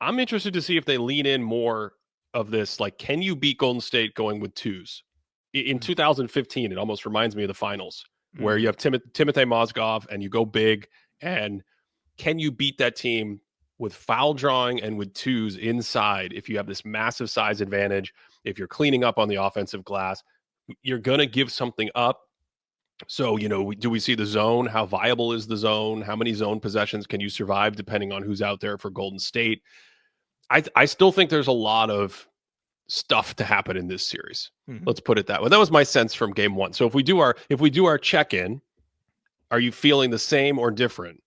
I'm interested to see if they lean in more of this, like, can you beat Golden State going with 2s? In 2015, it almost reminds me of the finals, where you have Timothy Mozgov and you go big, and can you beat that team with foul drawing and with 2s inside? If you have this massive size advantage, if you're cleaning up on the offensive glass, you're going to give something up. So, do we see the zone? How viable is the zone? How many zone possessions can you survive depending on who's out there for Golden State? I still think there's a lot of stuff to happen in this series. Let's put it that way. That was my sense from game 1. So if we do our check-in, are you feeling the same or different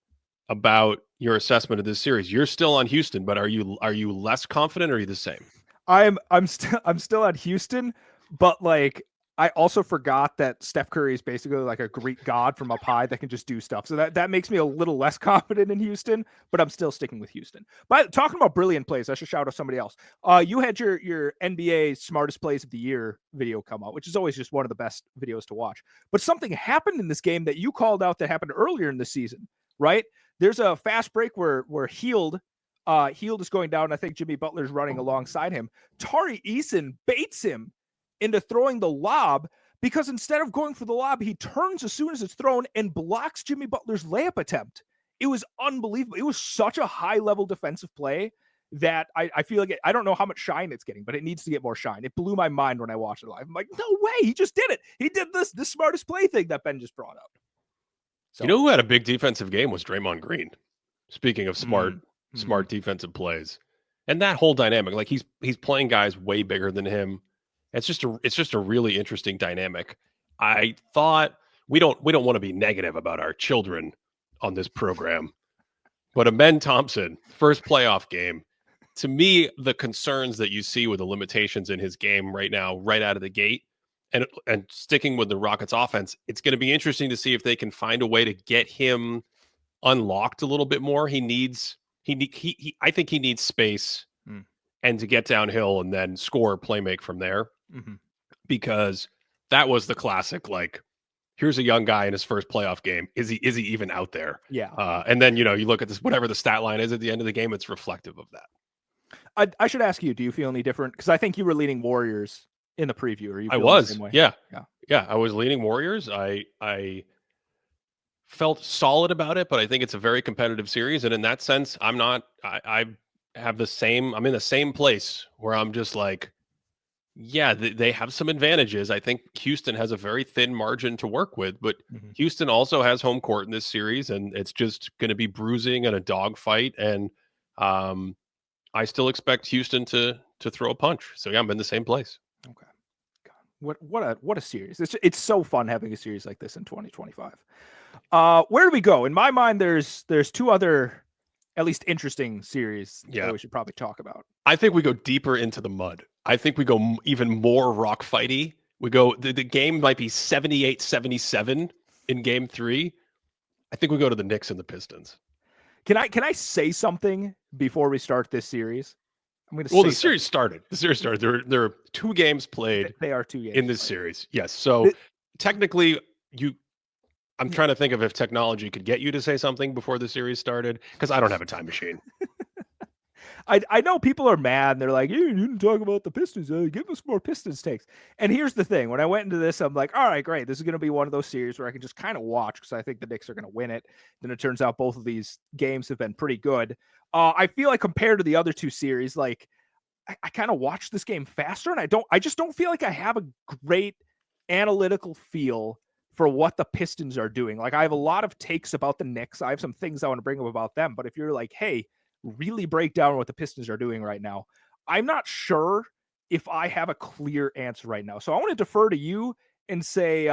about your assessment of this series? You're still on Houston, but are you less confident, or are you the same? I'm still at Houston, but like, I also forgot that Steph Curry is basically like a Greek god from up high that can just do stuff. So that makes me a little less confident in Houston, but I'm still sticking with Houston. But talking about brilliant plays, I should shout out somebody else. You had your NBA smartest plays of the year video come out, which is always just one of the best videos to watch. But something happened in this game that you called out that happened earlier in the season, right? There's a fast break where Hield is going down. I think Jimmy Butler's running alongside him. Tari Eason baits him into throwing the lob, because instead of going for the lob, he turns as soon as it's thrown and blocks Jimmy Butler's layup attempt. It was unbelievable. It was such a high-level defensive play that I feel like I don't know how much shine it's getting, but it needs to get more shine. It blew my mind when I watched it live. I'm like, no way, he just did it. He did this smartest play thing that Ben just brought up. So, who had a big defensive game was Draymond Green. Speaking of smart defensive plays, and that whole dynamic, like he's playing guys way bigger than him. It's just a really interesting dynamic. I thought we don't want to be negative about our children on this program, but Amen Thompson, first playoff game, to me, the concerns that you see with the limitations in his game right now, right out of the gate, and sticking with the Rockets offense, it's going to be interesting to see if they can find a way to get him unlocked a little bit more. I think he needs space and to get downhill and then score or play make from there. Because that was the classic, like, here's a young guy in his first playoff game. Is he even out there? Yeah. And then, you look at this, whatever the stat line is at the end of the game, it's reflective of that. I should ask you, do you feel any different? Because I think you were leaning Warriors in the preview. Are you I feeling the was. same way? Yeah. Yeah. Yeah. I was leaning Warriors. I felt solid about it, but I think it's a very competitive series. And in that sense, I have the same, I'm in the same place where I'm just like, yeah, they have some advantages. I think Houston has a very thin margin to work with, but Mhm. Houston also has home court in this series, and it's just going to be bruising and a dogfight. And I still expect Houston to throw a punch. So yeah, I'm in the same place. Okay. God, what a series. It's so fun having a series like this in 2025. Where do we go? In my mind, there's two other at least interesting series Yeah. that we should probably talk about. I think we go deeper into the mud. I think we go even more rock fighty. We go, the game might be 78-77 in game 3. I think we go to the Knicks and the Pistons. Can I say something before we start this series? I'm going to Well, say the series started. The series started. There are 2 games played they are 2 games in this played. series. Yes. So technically, I'm trying to think of if technology could get you to say something before the series started, because I don't have a time machine. I know people are mad. They're like, you didn't talk about the Pistons. Give us more Pistons takes. And here's the thing. When I went into this, I'm like, all right, great. This is going to be one of those series where I can just kind of watch because I think the Knicks are going to win it. Then it turns out both of these games have been pretty good. I feel like compared to the other 2 series, like I kind of watched this game faster, and I just don't feel like I have a great analytical feel for what the Pistons are doing. Like I have a lot of takes about the Knicks. I have some things I want to bring up about them. But if you're like, hey, really break down what the Pistons are doing right now, I'm not sure if I have a clear answer right now. So I want to defer to you and say,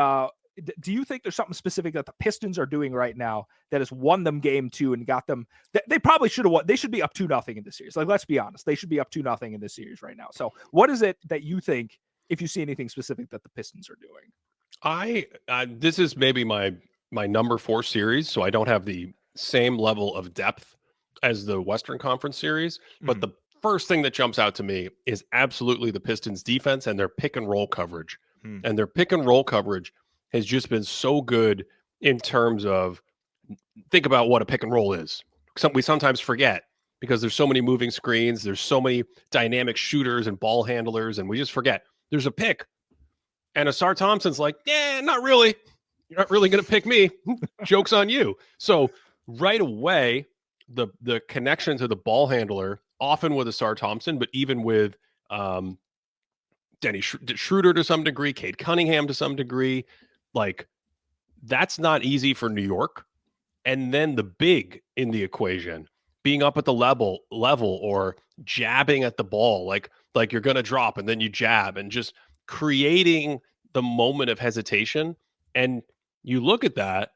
do you think there's something specific that the Pistons are doing right now that has won them game 2 and got them? They probably should have won. They should be up 2-0 in this series. Like, let's be honest, they should be up 2-0 in this series right now. So what is it that you think, if you see anything specific, that the Pistons are doing? This is maybe my number 4 series, so I don't have the same level of depth as the Western Conference series. But the first thing that jumps out to me is absolutely the Pistons defense and their pick and roll coverage. And their pick and roll coverage has just been so good in terms of, think about what a pick and roll is. We sometimes forget because there's so many moving screens, there's so many dynamic shooters and ball handlers, and we just forget there's a pick. And Asar Thompson's like, yeah, not really. You're not really going to pick me. Joke's on you. So right away, the connection to the ball handler, often with Asar Thompson, but even with Dennis Schroeder to some degree, Cade Cunningham to some degree, like that's not easy for New York. And then the big in the equation, being up at the level or jabbing at the ball, like you're going to drop and then you jab, and just creating the moment of hesitation. And you look at that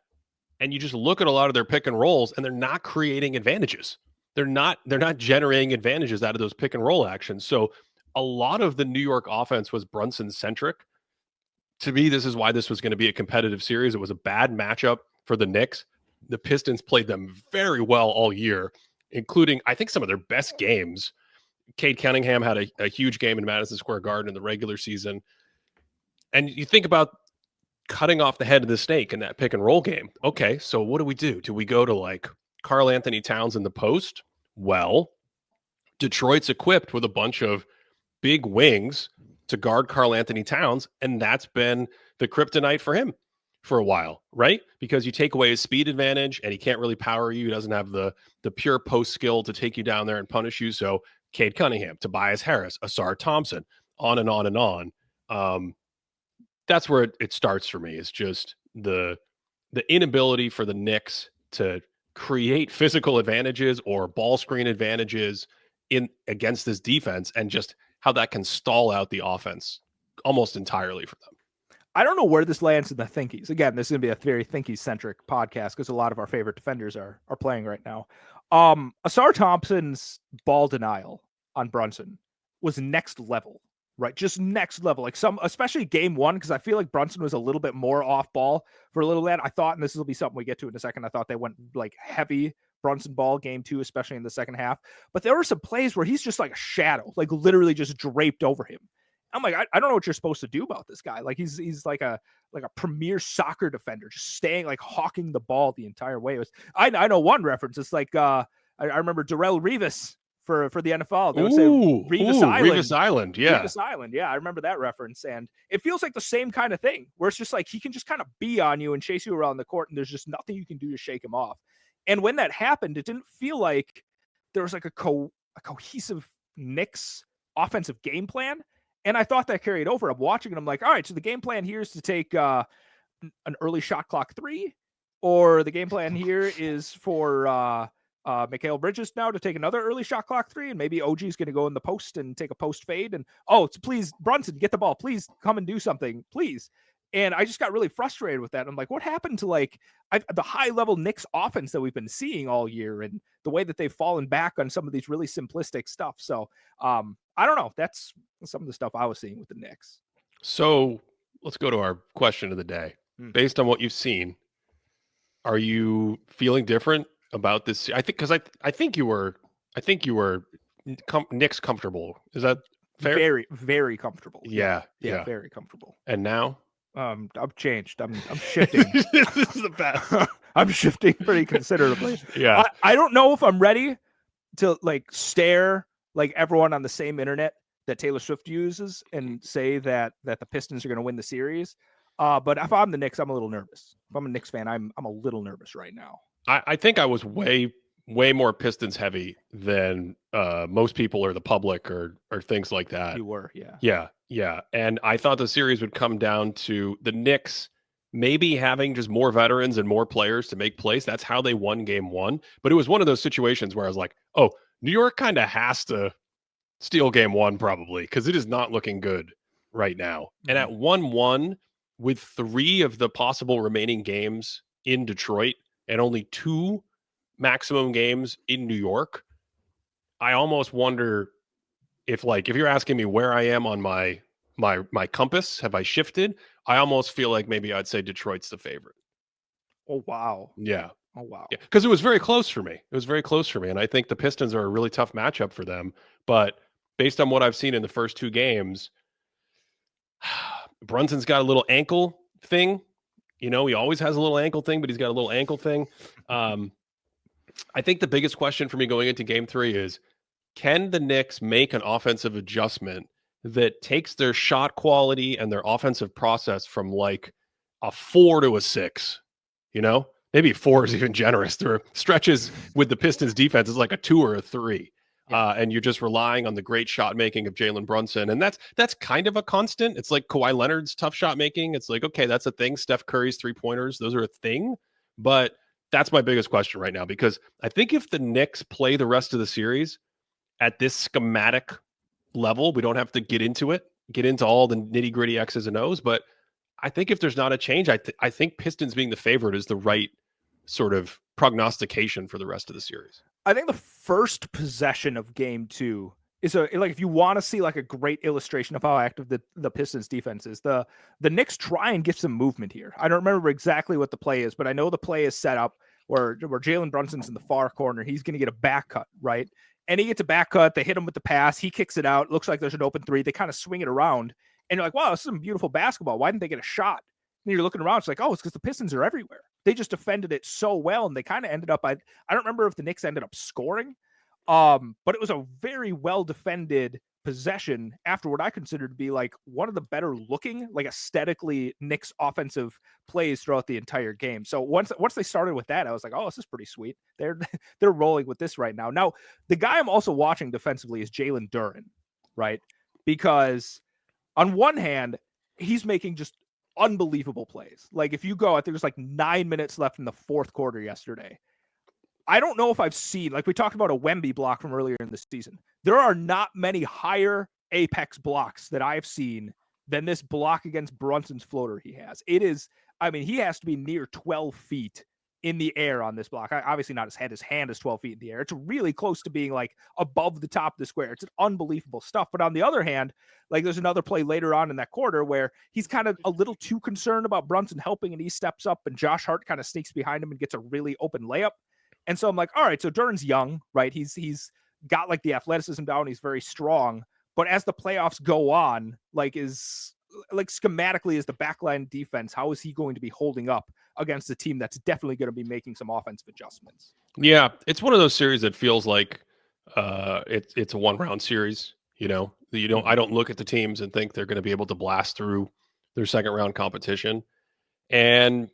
and you just look at a lot of their pick and rolls, and they're not creating advantages. They're not generating advantages out of those pick and roll actions. So a lot of the New York offense was Brunson centric. To me, this is why this was going to be a competitive series. It was a bad matchup for the Knicks. The Pistons played them very well all year, including, I think, some of their best games. Cade Cunningham had a huge game in Madison Square Garden in the regular season. And you think about cutting off the head of the snake in that pick and roll game. Okay, so what do? Do we go to like Karl Anthony Towns in the post? Well, Detroit's equipped with a bunch of big wings to guard Karl Anthony Towns, and that's been the kryptonite for him for a while, right? Because you take away his speed advantage and he can't really power you. He doesn't have the pure post skill to take you down there and punish you. So Cade Cunningham, Tobias Harris, Asar Thompson, on and on and on. That's where it starts for me. It's just the inability for the Knicks to create physical advantages or ball screen advantages in against this defense, and just how that can stall out the offense almost entirely for them. I don't know where this lands in the thinkies. Again, this is going to be a very thinky-centric podcast because a lot of our favorite defenders are playing right now. Asar Thompson's ball denial on Brunson was next level, right? Just next level. Like especially game 1, because I feel like Brunson was a little bit more off ball for a little bit. I thought, and this will be something we get to in a second, I thought they went like heavy Brunson ball game 2, especially in the second half. But there were some plays where he's just like a shadow, like literally just draped over him. I'm like, I don't know what you're supposed to do about this guy. Like he's like a premier soccer defender, just staying like hawking the ball the entire way. I know one reference. It's like I remember Darrelle Revis for the NFL. They would say Revis Island. Yeah. Revis Island. Yeah, I remember that reference. And it feels like the same kind of thing where it's just like he can just kind of be on you and chase you around the court, and there's just nothing you can do to shake him off. And when that happened, it didn't feel like there was like a cohesive Knicks offensive game plan. And I thought that carried over. I'm watching and I'm like, all right, so the game plan here is to take an early shot clock 3, or the game plan here is for Mikal Bridges now to take another early shot clock 3, and maybe OG is going to go in the post and take a post fade. And please, Brunson, get the ball. Please come and do something, please. And I just got really frustrated with that. I'm like, what happened to the high level Knicks offense that we've been seeing all year, and the way that they've fallen back on some of these really simplistic stuff. So I don't know. That's some of the stuff I was seeing with the Knicks. So let's go to our question of the day. Based on what you've seen, are you feeling different about this? I think you were Knicks comfortable. Is that fair? Very, very comfortable. Yeah. Very comfortable. And now? I've changed. I'm shifting. This is the best. I'm shifting pretty considerably. Yeah. I don't know if I'm ready to stare like everyone on the same internet that Taylor Swift uses and say that the Pistons are going to win the series. But if I'm the Knicks, I'm a little nervous. If I'm a Knicks fan, I'm a little nervous right now. I think I was way more Pistons heavy than most people or the public or things like that. You were, yeah. Yeah. And I thought the series would come down to the Knicks maybe having just more veterans and more players to make plays. That's how they won game 1. But it was one of those situations where I was like, oh, New York kind of has to steal game 1 probably, because it is not looking good right now. Mm-hmm. And at 1-1, with 3 of the possible remaining games in Detroit and only 2 maximum games in New York, I almost wonder if you're asking me where I am on my compass, have I shifted? I almost feel like maybe I'd say Detroit's the favorite. Oh, wow. Yeah. Oh, wow. Yeah. Because it was very close for me. And I think the Pistons are a really tough matchup for them. But based on what I've seen in the first 2 games, Brunson's got a little ankle thing. He always has a little ankle thing, but he's got a little ankle thing. I think the biggest question for me going into game 3 is, can the Knicks make an offensive adjustment that takes their shot quality and their offensive process from like a 4 to a 6? Maybe 4 is even generous. There are stretches with the Pistons defense is like a 2 or a 3. And you're just relying on the great shot making of Jalen Brunson. And that's kind of a constant. It's like Kawhi Leonard's tough shot making. It's like, okay, that's a thing. Steph Curry's 3-pointers, those are a thing. But that's my biggest question right now, because I think if the Knicks play the rest of the series at this schematic level, we don't have to get into all the nitty gritty X's and O's. But I think if there's not a change, I think Pistons being the favorite is the right sort of prognostication for the rest of the series. I think the first possession of game 2 is if you want to see like a great illustration of how active the Pistons defense is, the Knicks try and get some movement here. I don't remember exactly what the play is, but I know the play is set up where Jalen Brunson's in the far corner. He's going to get a back cut, right? And he gets a back cut. They hit him with the pass. He kicks it out. Looks like there's an open 3. They kind of swing it around. And you're like, wow, this is some beautiful basketball. Why didn't they get a shot? And you're looking around. It's like, oh, it's because the Pistons are everywhere. They just defended it so well. And they kind of ended up, I don't remember if the Knicks ended up scoring. But it was a very well defended possession after what I consider to be like one of the better looking, like aesthetically Knicks offensive plays throughout the entire game. So once they started with that, I was like, oh, this is pretty sweet. They're rolling with this right now. Now, the guy I'm also watching defensively is Jalen Duren, right? Because on one hand, he's making just unbelievable plays. Like if you go, I think there's like 9 minutes left in the 4th quarter yesterday. I don't know if I've seen, like we talked about a Wemby block from earlier in the season. There are not many higher apex blocks that I've seen than this block against Brunson's floater he has. It is, he has to be near 12 feet in the air on this block. Obviously not his head. His hand is 12 feet in the air. It's really close to being like above the top of the square. It's an unbelievable stuff. But on the other hand, like there's another play later on in that quarter where he's kind of a little too concerned about Brunson helping, and he steps up and Josh Hart kind of sneaks behind him and gets a really open layup. And so I'm like, all right, so Duren's young, right? He's got like the athleticism down. He's very strong. But as the playoffs go on, schematically as the backline defense, how is he going to be holding up against a team that's definitely going to be making some offensive adjustments? Yeah, it's one of those series that feels like It's a 1-round series. I don't look at the teams and think they're going to be able to blast through their second round competition. And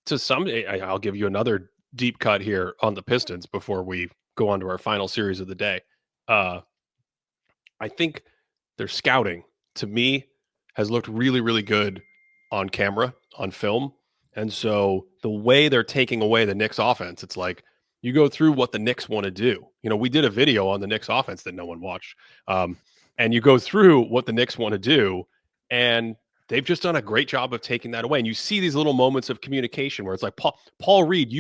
I'll give you another deep cut here on the Pistons before we go on to our final series of the day. I think their scouting, to me, has looked really, really good on camera, on film. And so the way they're taking away the Knicks offense, it's like you go through what the Knicks want to do. We did a video on the Knicks offense that no one watched. And you go through what the Knicks want to do, and they've just done a great job of taking that away. And you see these little moments of communication where it's like, Paul Reed,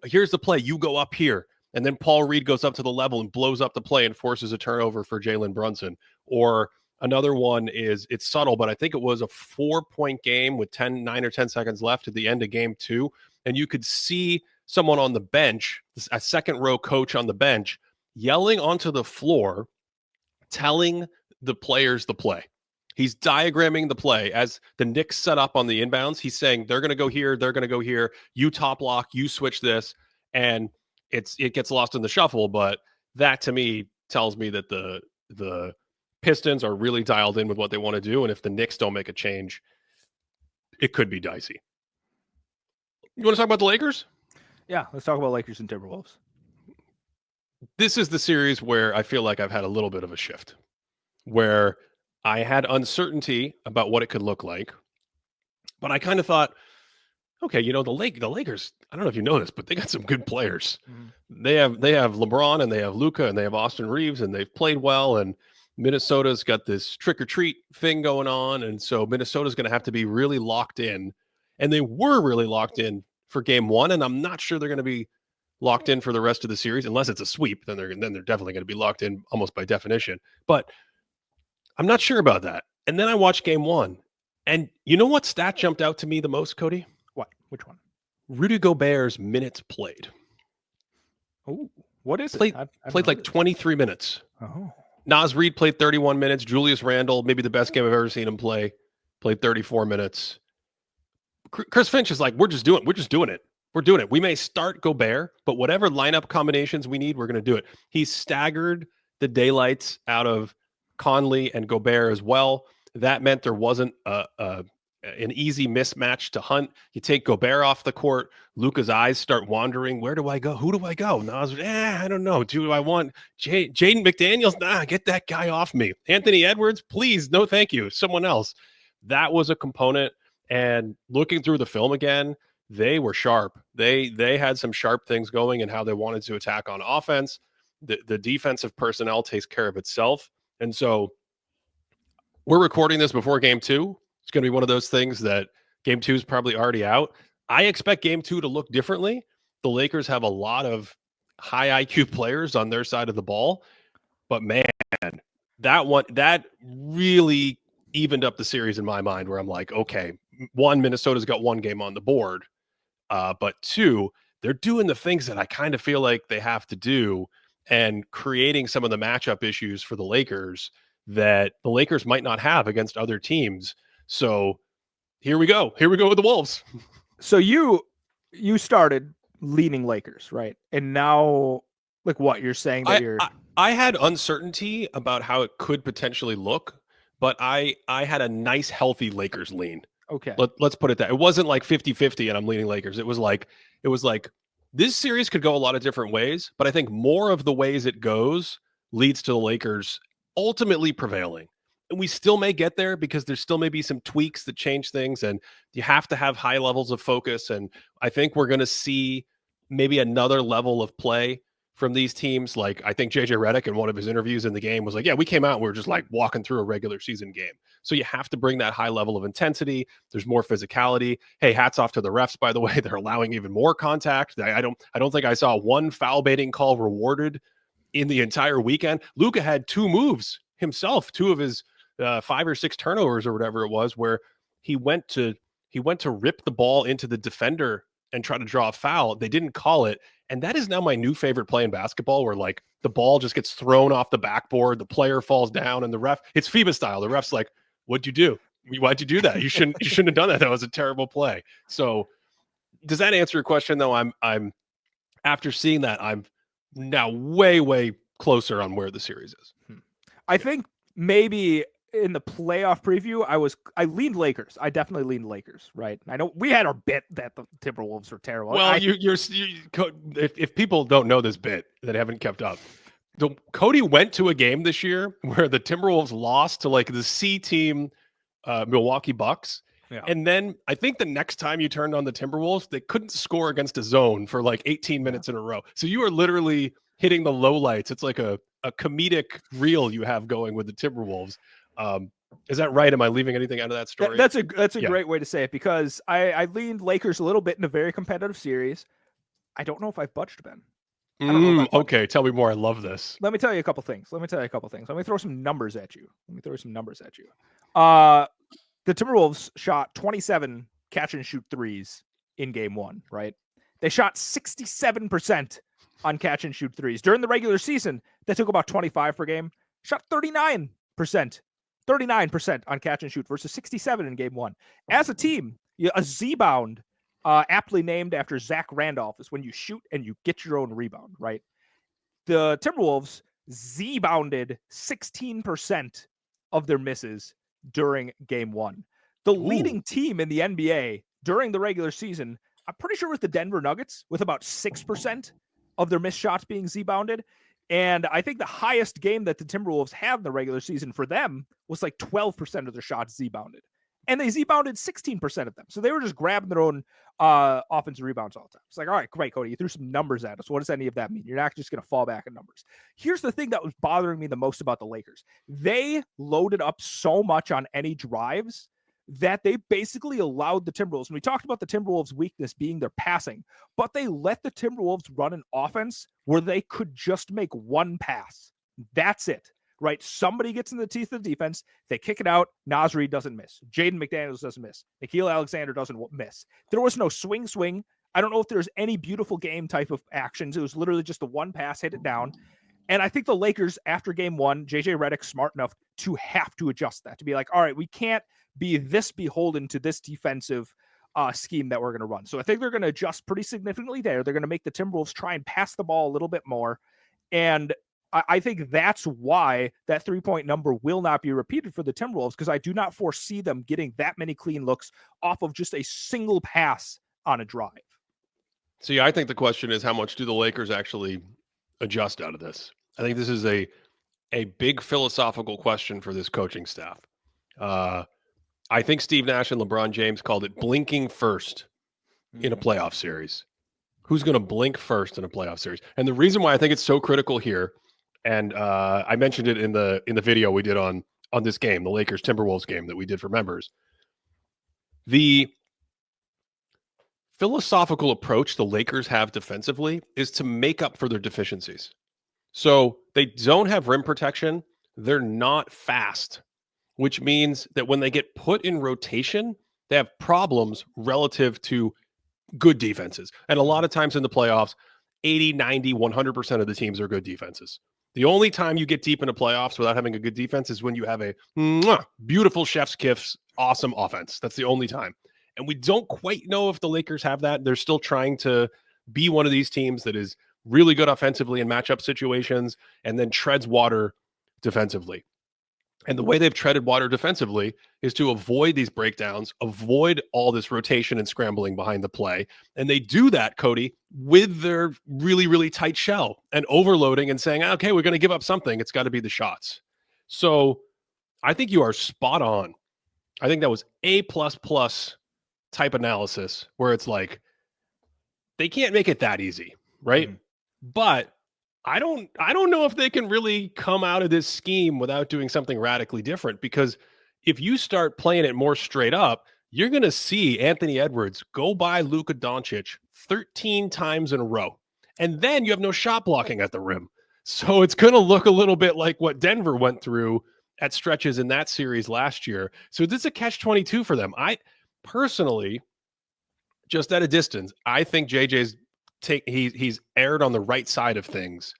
here's the play, you go up here. And then Paul Reed goes up to the level and blows up the play and forces a turnover for Jalen Brunson. Or another one is, it's subtle, but I think it was a 4-point game with 9 or 10 seconds left at the end of game 2. And you could see someone on the bench, a second row coach on the bench, yelling onto the floor, telling the players the play. He's diagramming the play as the Knicks set up on the inbounds. He's saying, they're going to go here, they're going to go here. You top lock, you switch this. And it gets lost in the shuffle, but that to me tells me that the Pistons are really dialed in with what they want to do, and if the Knicks don't make a change, it could be dicey. You want to talk about the Lakers? Yeah, let's talk about Lakers and Timberwolves. This is the series where I feel like I've had a little bit of a shift, where I had uncertainty about what it could look like, but I kind of thought, okay, the Lakers, I don't know if you know this, but they got some good players. Mm-hmm. They have LeBron and they have Luka and they have Austin Reeves, and they've played well, and Minnesota's got this trick or treat thing going on. And so Minnesota's going to have to be really locked in, and they were really locked in for game 1. And I'm not sure they're going to be locked in for the rest of the series, unless it's a sweep. Then they're definitely going to be locked in almost by definition, but I'm not sure about that. And then I watched game 1, and you know what stat jumped out to me the most, Cody? What? Which one? Rudy Gobert's minutes played. Oh, what is it? Played like 23 minutes. Oh. Naz Reid played 31 minutes. Julius Randle, maybe the best game I've ever seen him play, played 34 minutes. Chris Finch is like, we're just doing it. We're doing it. We may start Gobert, but whatever lineup combinations we need, we're going to do it. He staggered the daylights out of Conley and Gobert as well. That meant there wasn't an easy mismatch to hunt. You take Gobert off the court, Luka's eyes start wandering. Where do I go? Who do I go? Naz, I don't know. Do I want Jaden McDaniels? Nah, get that guy off me. Anthony Edwards, please. No, thank you. Someone else. That was a component. And looking through the film again, they were sharp. They had some sharp things going and how they wanted to attack on offense. The defensive personnel takes care of itself. And so we're recording this before game 2. It's going to be one of those things that game 2 is probably already out. I expect game 2 to look differently. The Lakers have a lot of high IQ players on their side of the ball, but man, that really evened up the series in my mind, where I'm like, okay, 1, Minnesota's got 1 game on the board, but 2, they're doing the things that I kind of feel like they have to do, and creating some of the matchup issues for the Lakers that the Lakers might not have against other teams. So here we go with the Wolves. So you started leaning Lakers, right? And now, like, what you're saying that I had uncertainty about how it could potentially look, but I had a nice, healthy Lakers lean. Okay. Let's put it that. It wasn't like 50-50 and I'm leaning Lakers. It was like this series could go a lot of different ways, but I think more of the ways it goes leads to the Lakers ultimately prevailing. And we still may get there because there still may be some tweaks that change things, and you have to have high levels of focus. And I think we're going to see maybe another level of play from these teams. Like, I think JJ Redick in one of his interviews in the game was like, yeah, we came out and we were just like walking through a regular season game. So you have to bring that high level of intensity. There's more physicality. Hey, hats off to the refs, by the way. They're allowing even more contact. I don't think I saw one foul baiting call rewarded in the entire weekend. Luka had 2 moves himself, 2 of his 5 or 6 turnovers or whatever it was, where he went to rip the ball into the defender and try to draw a foul. They didn't call it. And that is now my new favorite play in basketball, where like the ball just gets thrown off the backboard, the player falls down, and the ref, it's FIBA style. The ref's like, what'd you do? Why'd you do that? You shouldn't have done that. That was a terrible play. So does that answer your question though? I'm after seeing that, I'm now way closer on where the series is. I think maybe in the playoff preview, I leaned Lakers. I definitely leaned Lakers, right? I know we had our bit that the Timberwolves were terrible. Well, if people don't know this bit that haven't kept up, Cody went to a game this year where the Timberwolves lost to like the C team, Milwaukee Bucks. Yeah. And then I think the next time you turned on the Timberwolves, they couldn't score against a zone for like 18 minutes in a row. So you are literally hitting the lowlights. It's like a comedic reel you have going with the Timberwolves. Is that right? Am I leaving anything out of that story? That's a great way to say it, because I leaned Lakers a little bit in a very competitive series. I don't know if I've budged, Ben. Okay, tell me more. I love this. Let me tell you a couple things. Let me throw some numbers at you. The Timberwolves shot 27 catch and shoot threes in game 1, right? They shot 67% on catch and shoot threes. During the regular season, they took about 25 per game, shot 39% on catch and shoot versus 67 in game 1. As a team, a Z-bound, aptly named after Zach Randolph, is when you shoot and you get your own rebound, right? The Timberwolves Z-bounded 16% of their misses during game 1. The leading team in the NBA during the regular season, I'm pretty sure, was the Denver Nuggets, with about 6% of their missed shots being Z-bounded. And I think the highest game that the Timberwolves had in the regular season for them was like 12% of their shots Z-bounded. And they Z-bounded 16% of them. So they were just grabbing their own offensive rebounds all the time. It's like, all right, great, Cody, you threw some numbers at us. What does any of that mean? You're not just going to fall back in numbers. Here's the thing that was bothering me the most about the Lakers. They loaded up so much on any drives that they basically allowed the Timberwolves, and we talked about the Timberwolves' weakness being their passing, but they let the Timberwolves run an offense where they could just make one pass. That's it. Right? Somebody gets in the teeth of the defense. They kick it out. Nasri doesn't miss. Jaden McDaniels doesn't miss. Nickeil Alexander doesn't miss. There was no swing. I don't know if there's any beautiful game type of actions. It was literally just the one pass, hit it down. And I think the Lakers, after game 1, JJ Redick smart enough to have to adjust that, to be like, all right, we can't be this beholden to this defensive scheme that we're going to run. So I think they're going to adjust pretty significantly there. They're going to make the Timberwolves try and pass the ball a little bit more. And I think that's why that 3-point number will not be repeated for the Timberwolves, because I do not foresee them getting that many clean looks off of just a single pass on a drive. See, I think the question is, how much do the Lakers actually adjust out of this? I think this is a big philosophical question for this coaching staff. I think Steve Nash and LeBron James called it blinking first in a playoff series. Who's going to blink first in a playoff series? And the reason why I think it's so critical here, and I mentioned it in the video we did on this game, the Lakers Timberwolves game that we did for members. The philosophical approach the Lakers have defensively is to make up for their deficiencies. So they don't have rim protection. They're not fast, which means that when they get put in rotation, they have problems relative to good defenses. And a lot of times in the playoffs, 80, 90, 100% of the teams are good defenses. The only time you get deep into playoffs without having a good defense is when you have a beautiful chef's kiss, awesome offense. That's the only time. And we don't quite know if the Lakers have that. They're still trying to be one of these teams that is really good offensively in matchup situations and then treads water defensively. And the way they've treaded water defensively is to avoid these breakdowns, avoid all this rotation and scrambling behind the play. And they do that, Cody, with their really, really tight shell and overloading and saying, okay, we're going to give up something. It's got to be the shots. So I think you are spot on. I think that was A++ type analysis where it's like, they can't make it that easy, right? Mm-hmm. But I don't know if they can really come out of this scheme without doing something radically different, because if you start playing it more straight up, you're going to see Anthony Edwards go by Luka Doncic 13 times in a row. And then you have no shot blocking at the rim. So it's going to look a little bit like what Denver went through at stretches in that series last year. So this is a catch-22 for them. I personally, just at a distance, I think JJ's he's erred on the right side of things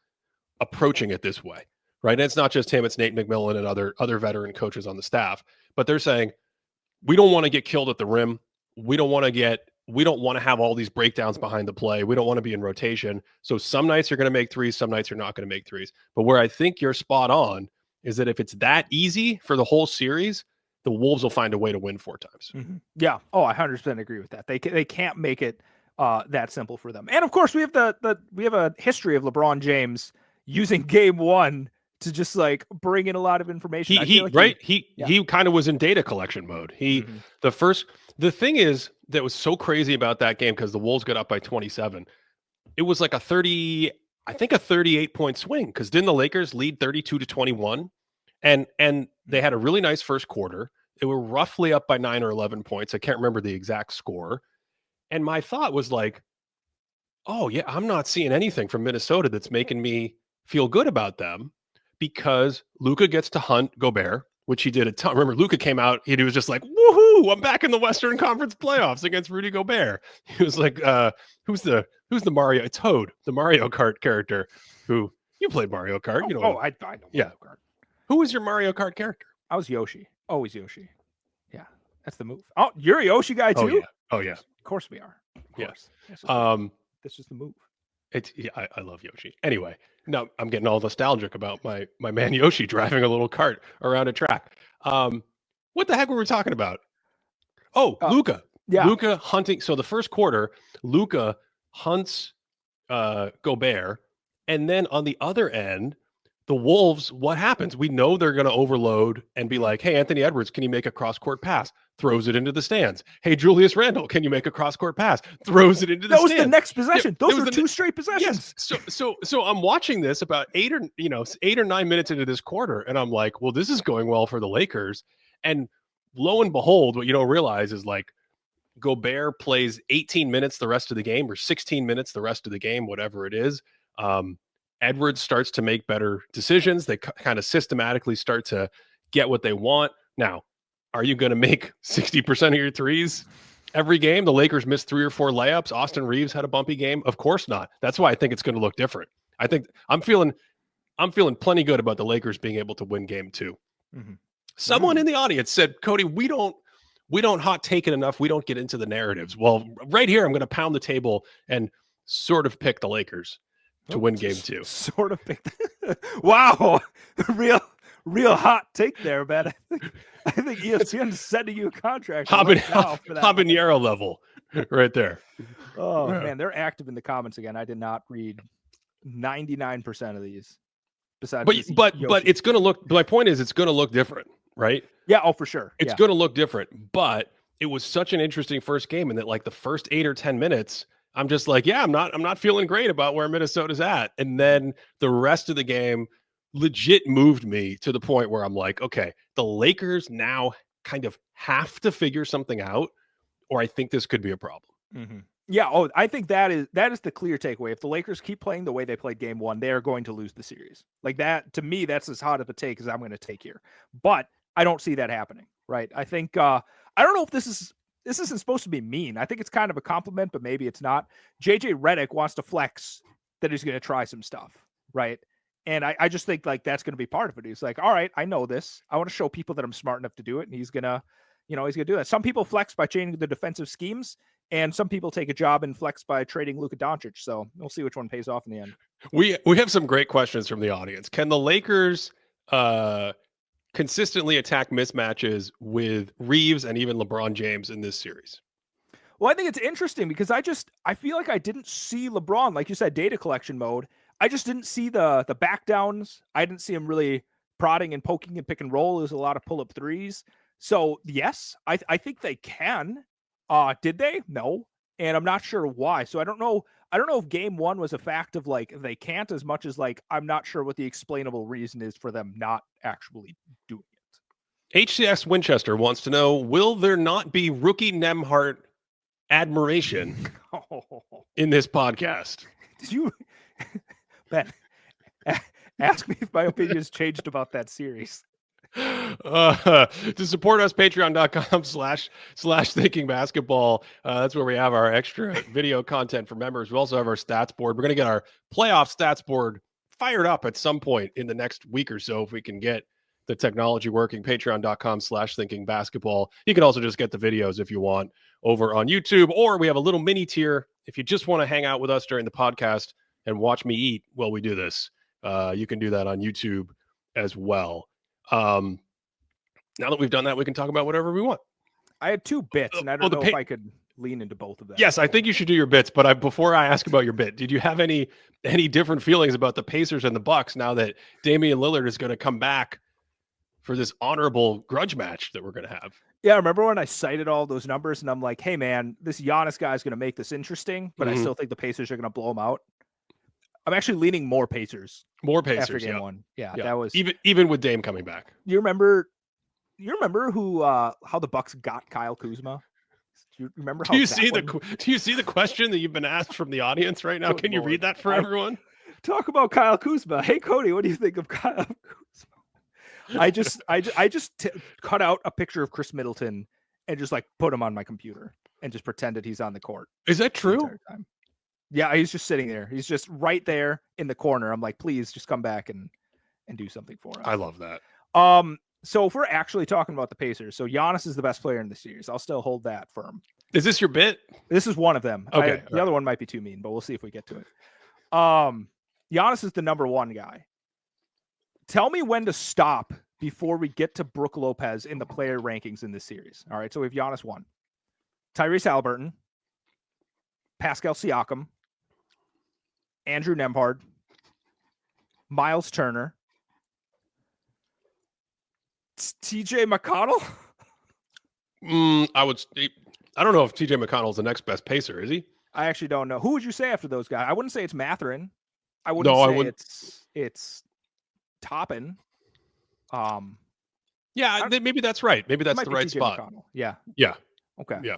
approaching it this way, right? And it's not just him, it's Nate McMillan and other veteran coaches on the staff, but they're saying, we don't want to get killed at the rim. We don't want to get we don't want to have all these breakdowns behind the play. We don't want to be in rotation. So some nights you're going to make threes, some nights you're not going to make threes. But where I think you're spot on is that if it's that easy for the whole series, the Wolves will find a way to win 4 times. Mm-hmm. Yeah. Oh, I 100% agree with that. They can't make it that simple for them. And of course, we have we have a history of LeBron James using game 1 to just like bring in a lot of information. He kind of was in data collection mode. The thing is that was so crazy about that game, because the Wolves got up by 27. It was like a 38-point swing, because didn't the Lakers lead 32-21? And they had a really nice first quarter. They were roughly up by 9 or 11 points. I can't remember the exact score. And my thought was like, oh yeah, I'm not seeing anything from Minnesota that's making me feel good about them, because Luka gets to hunt Gobert, which he did a ton. Remember, Luka came out, he was just like, woohoo, I'm back in the Western Conference playoffs against Rudy Gobert. He was like, who's the Mario? Toad, the Mario Kart character, who you played Mario Kart. You know. I know yeah. Mario Kart. Who was your Mario Kart character? I was Yoshi. Always Yoshi. Yeah, that's the move. Oh, you're a Yoshi guy too? Oh yeah. Of course we are. Of course. Yeah. That's just the move. I love Yoshi. Anyway, now I'm getting all nostalgic about my man Yoshi driving a little cart around a track. What the heck were we talking about? Oh, Luka. Yeah. Luka hunting. So the first quarter, Luka hunts Gobert, and then on the other end, the Wolves, what happens? We know they're going to overload and be like, hey, Anthony Edwards, can you make a cross-court pass? Throws it into the stands. Hey, Julius Randle, can you make a cross-court pass? Throws it into the stands. That was the next possession. Those were 2 straight possessions. Yes. So I'm watching this about 8 or 9 minutes into this quarter, and I'm like, well, this is going well for the Lakers. And lo and behold, what you don't realize is like Gobert plays 18 minutes the rest of the game, or 16 minutes the rest of the game, whatever it is. Edwards starts to make better decisions. They kind of systematically start to get what they want. Now, are you going to make 60% of your threes every game? The Lakers missed 3 or 4 layups. Austin Reeves had a bumpy game. Of course not. That's why I think it's going to look different. I think I'm feeling plenty good about the Lakers being able to win game 2. Mm-hmm. Someone in the audience said, Cody, we don't hot take it enough. We don't get into the narratives. Well, right here, I'm going to pound the table and sort of pick the Lakers to win game 2. Sort of picked. Wow. Real hot take there, man. I think ESPN is sending you a contract. Habanero level right there. Oh, man. They're active in the comments again. I did not read 99% of these. Besides, but it's going to look, my point is it's going to look different, right? Yeah. Oh, for sure. It's going to look different, but it was such an interesting first game, and that like the first 8 or 10 minutes, I'm just like, yeah, I'm not feeling great about where Minnesota's at. And then the rest of the game legit moved me to the point where I'm like, okay, the Lakers now kind of have to figure something out, or I think this could be a problem. Mm-hmm. Yeah. Oh, I think that is the clear takeaway. If the Lakers keep playing the way they played game 1, they are going to lose the series. Like that, to me, that's as hot of a take as I'm going to take here. But I don't see that happening. Right. I think, I don't know if this isn't supposed to be mean. I think it's kind of a compliment, but maybe it's not. JJ Redick wants to flex that he's going to try some stuff, right? And I just think like that's going to be part of it. He's like, all right, I know this. I want to show people that I'm smart enough to do it. And he's going to do that. Some people flex by changing the defensive schemes, and some people take a job and flex by trading Luka Doncic. So we'll see which one pays off in the end. We have some great questions from the audience. Can the Lakers consistently attack mismatches with Reeves and even LeBron James in this series? Well, I think it's interesting because I feel like I didn't see LeBron, like you said, data collection mode. I just didn't see the back downs. I didn't see him really prodding and poking and pick and roll. There's a lot of pull-up threes. So yes, I think they can. Did they? No. And I'm not sure why. So I don't know if game 1 was a fact of like they can't, as much as like I'm not sure what the explainable reason is for them not actually doing it. HCS Winchester wants to know, will there not be rookie Nembhard admiration in this podcast? Did you, Ben, ask me if my opinion has changed about that series? To support us, patreon.com/thinking basketball. That's where we have our extra video content for members. We also have our stats board. We're going to get our playoff stats board fired up at some point in the next week or so if we can get the technology working. Patreon.com/thinking basketball. You can also just get the videos if you want. over on YouTube, or we have a little mini tier if you just want to hang out with us during the podcast and watch me eat while we do this. You can do that on YouTube as well. Now that we've done that, we can talk about whatever we want. I had 2 bits, and I don't know if I could lean into both of them. Yes, I think you should do your bits, but before I ask about your bit, did you have any different feelings about the Pacers and the Bucks now that Damian Lillard is going to come back for this honorable grudge match that we're going to have? Yeah, I remember when I cited all those numbers, and I'm like, hey, man, this Giannis guy is going to make this interesting, but I still think the Pacers are going to blow him out. I'm actually leaning more Pacers. After game 1. Yeah, yeah, that was even with Dame coming back. You remember who how the Bucks got Kyle Kuzma? Do you remember how do you see the question that you've been asked from the audience right now? Can you read that for everyone? Talk about Kyle Kuzma. Hey Cody, what do you think of Kyle Kuzma? I just cut out a picture of Chris Middleton and just like put him on my computer and just pretended he's on the court. Is that true? Yeah, he's just sitting there. He's just right there in the corner. I'm like, please just come back and do something for us. I love that. So if we're actually talking about the Pacers, so Giannis is the best player in the series. I'll still hold that firm. Is this your bit? This is one of them. Okay. The other one might be too mean, but we'll see if we get to it. Giannis is the number 1 guy. Tell me when to stop before we get to Brook Lopez in the player rankings in this series. All right, so we have Giannis 1. Tyrese Haliburton, Pascal Siakam, Andrew Nembhard, Miles Turner, TJ McConnell? I don't know if TJ McConnell's the next best Pacer, is he? I actually don't know. Who would you say after those guys? I wouldn't say it's Mathurin. I wouldn't say it's Toppin. Yeah, maybe that's right. Maybe that's the right spot. McConnell. Yeah. Yeah. Okay. Yeah.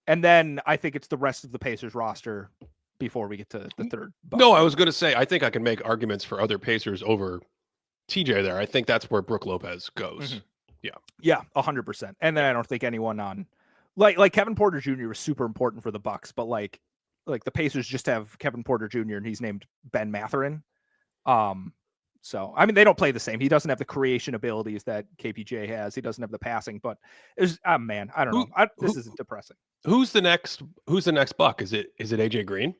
And then I think it's the rest of the Pacers roster before we get to the third. No, I was going to say, I think I can make arguments for other Pacers over TJ there. I think that's where Brook Lopez goes. Mm-hmm. Yeah. Yeah, 100%. And then I don't think anyone on like Kevin Porter Jr. was super important for the Bucks, but like the Pacers just have Kevin Porter Jr. and he's named Ben Mathurin. So I mean they don't play the same. He doesn't have the creation abilities that KPJ has. He doesn't have the passing, but it's man, I don't know. This is depressing. Who's the next Buck? Is it AJ Green?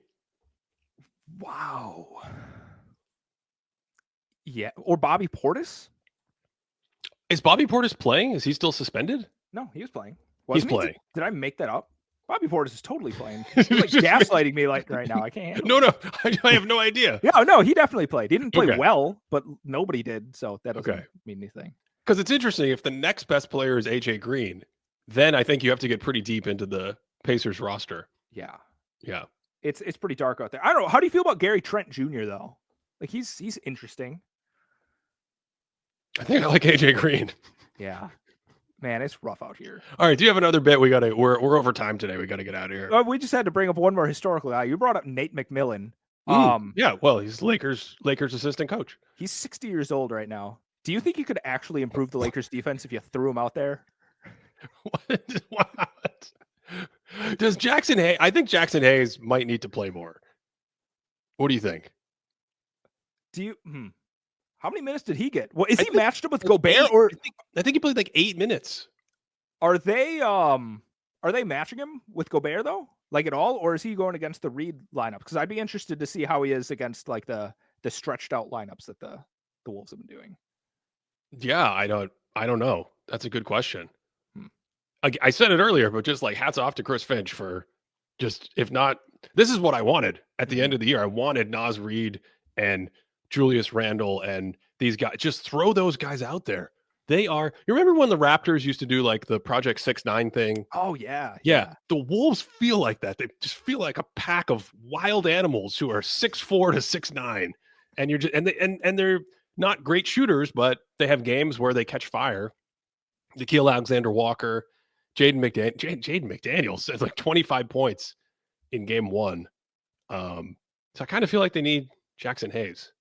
Wow. Yeah, or Bobby Portis? Is Bobby Portis playing? Is he still suspended? No, he was playing. He's playing. Did I make that up? Bobby Portis is totally playing. He's like gaslighting me like right now. I can't. No, I have no idea. Yeah, no, he definitely played. He didn't play well, but nobody did, so that doesn't mean anything. Because it's interesting. If the next best player is AJ Green, then I think you have to get pretty deep into the Pacers roster. Yeah. Yeah. It's pretty dark out there. I don't know. How do you feel about Gary Trent Jr. though? Like he's interesting. I think I like AJ Green. Yeah. Man, it's rough out here. All right. Do you have another bit? We're over time today. We got to get out of here. We just had to bring up one more historical guy. You brought up Nate McMillan. Yeah. Well, he's Lakers assistant coach. He's 60 years old right now. Do you think you could actually improve the Lakers defense if you threw him out there? What? Does Jackson Hayes? I think Jackson Hayes might need to play more. What do you think? How many minutes did he get? Well, is he matched up with Gobert, or I think he played like 8 minutes. Are they matching him with Gobert though? Like at all, or is he going against the Reed lineup? Because I'd be interested to see how he is against like the stretched out lineups that the Wolves have been doing. Yeah, I don't know. That's a good question. I said it earlier, but just like hats off to Chris Finch for just, if not, this is what I wanted at the end of the year. I wanted Naz Reid and Julius Randle and these guys. Just throw those guys out there. They are. You remember when the Raptors used to do like the Project 6ix9ine thing? Oh yeah. The Wolves feel like that. They just feel like a pack of wild animals who are 6'4" to 6'9", and you're just and they're not great shooters, but they have games where they catch fire. Nickeil Alexander-Walker, Jaden McDaniels said like 25 points in game 1. So I kind of feel like they need Jackson Hayes.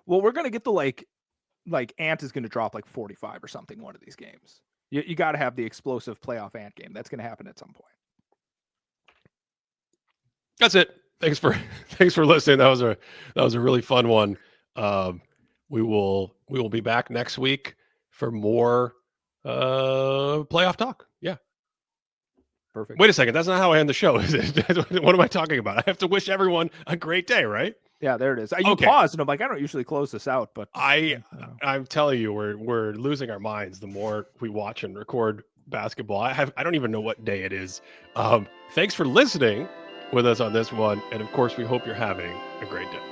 Well, we're gonna get the like Ant is gonna drop like 45 or something one of these games. You got to have the explosive playoff Ant game. That's gonna happen at some point. That's it. Thanks for listening. That was a really fun one. We will be back next week for more playoff talk. Yeah. Perfect. Wait a second. That's not how I end the show, is it? What am I talking about? I have to wish everyone a great day, right? Yeah, there it is. You Okay. paused, and I'm like, I don't usually close this out, but I'm telling you, we're losing our minds the more we watch and record basketball. I don't even know what day it is. Thanks for listening with us on this one, and of course, we hope you're having a great day.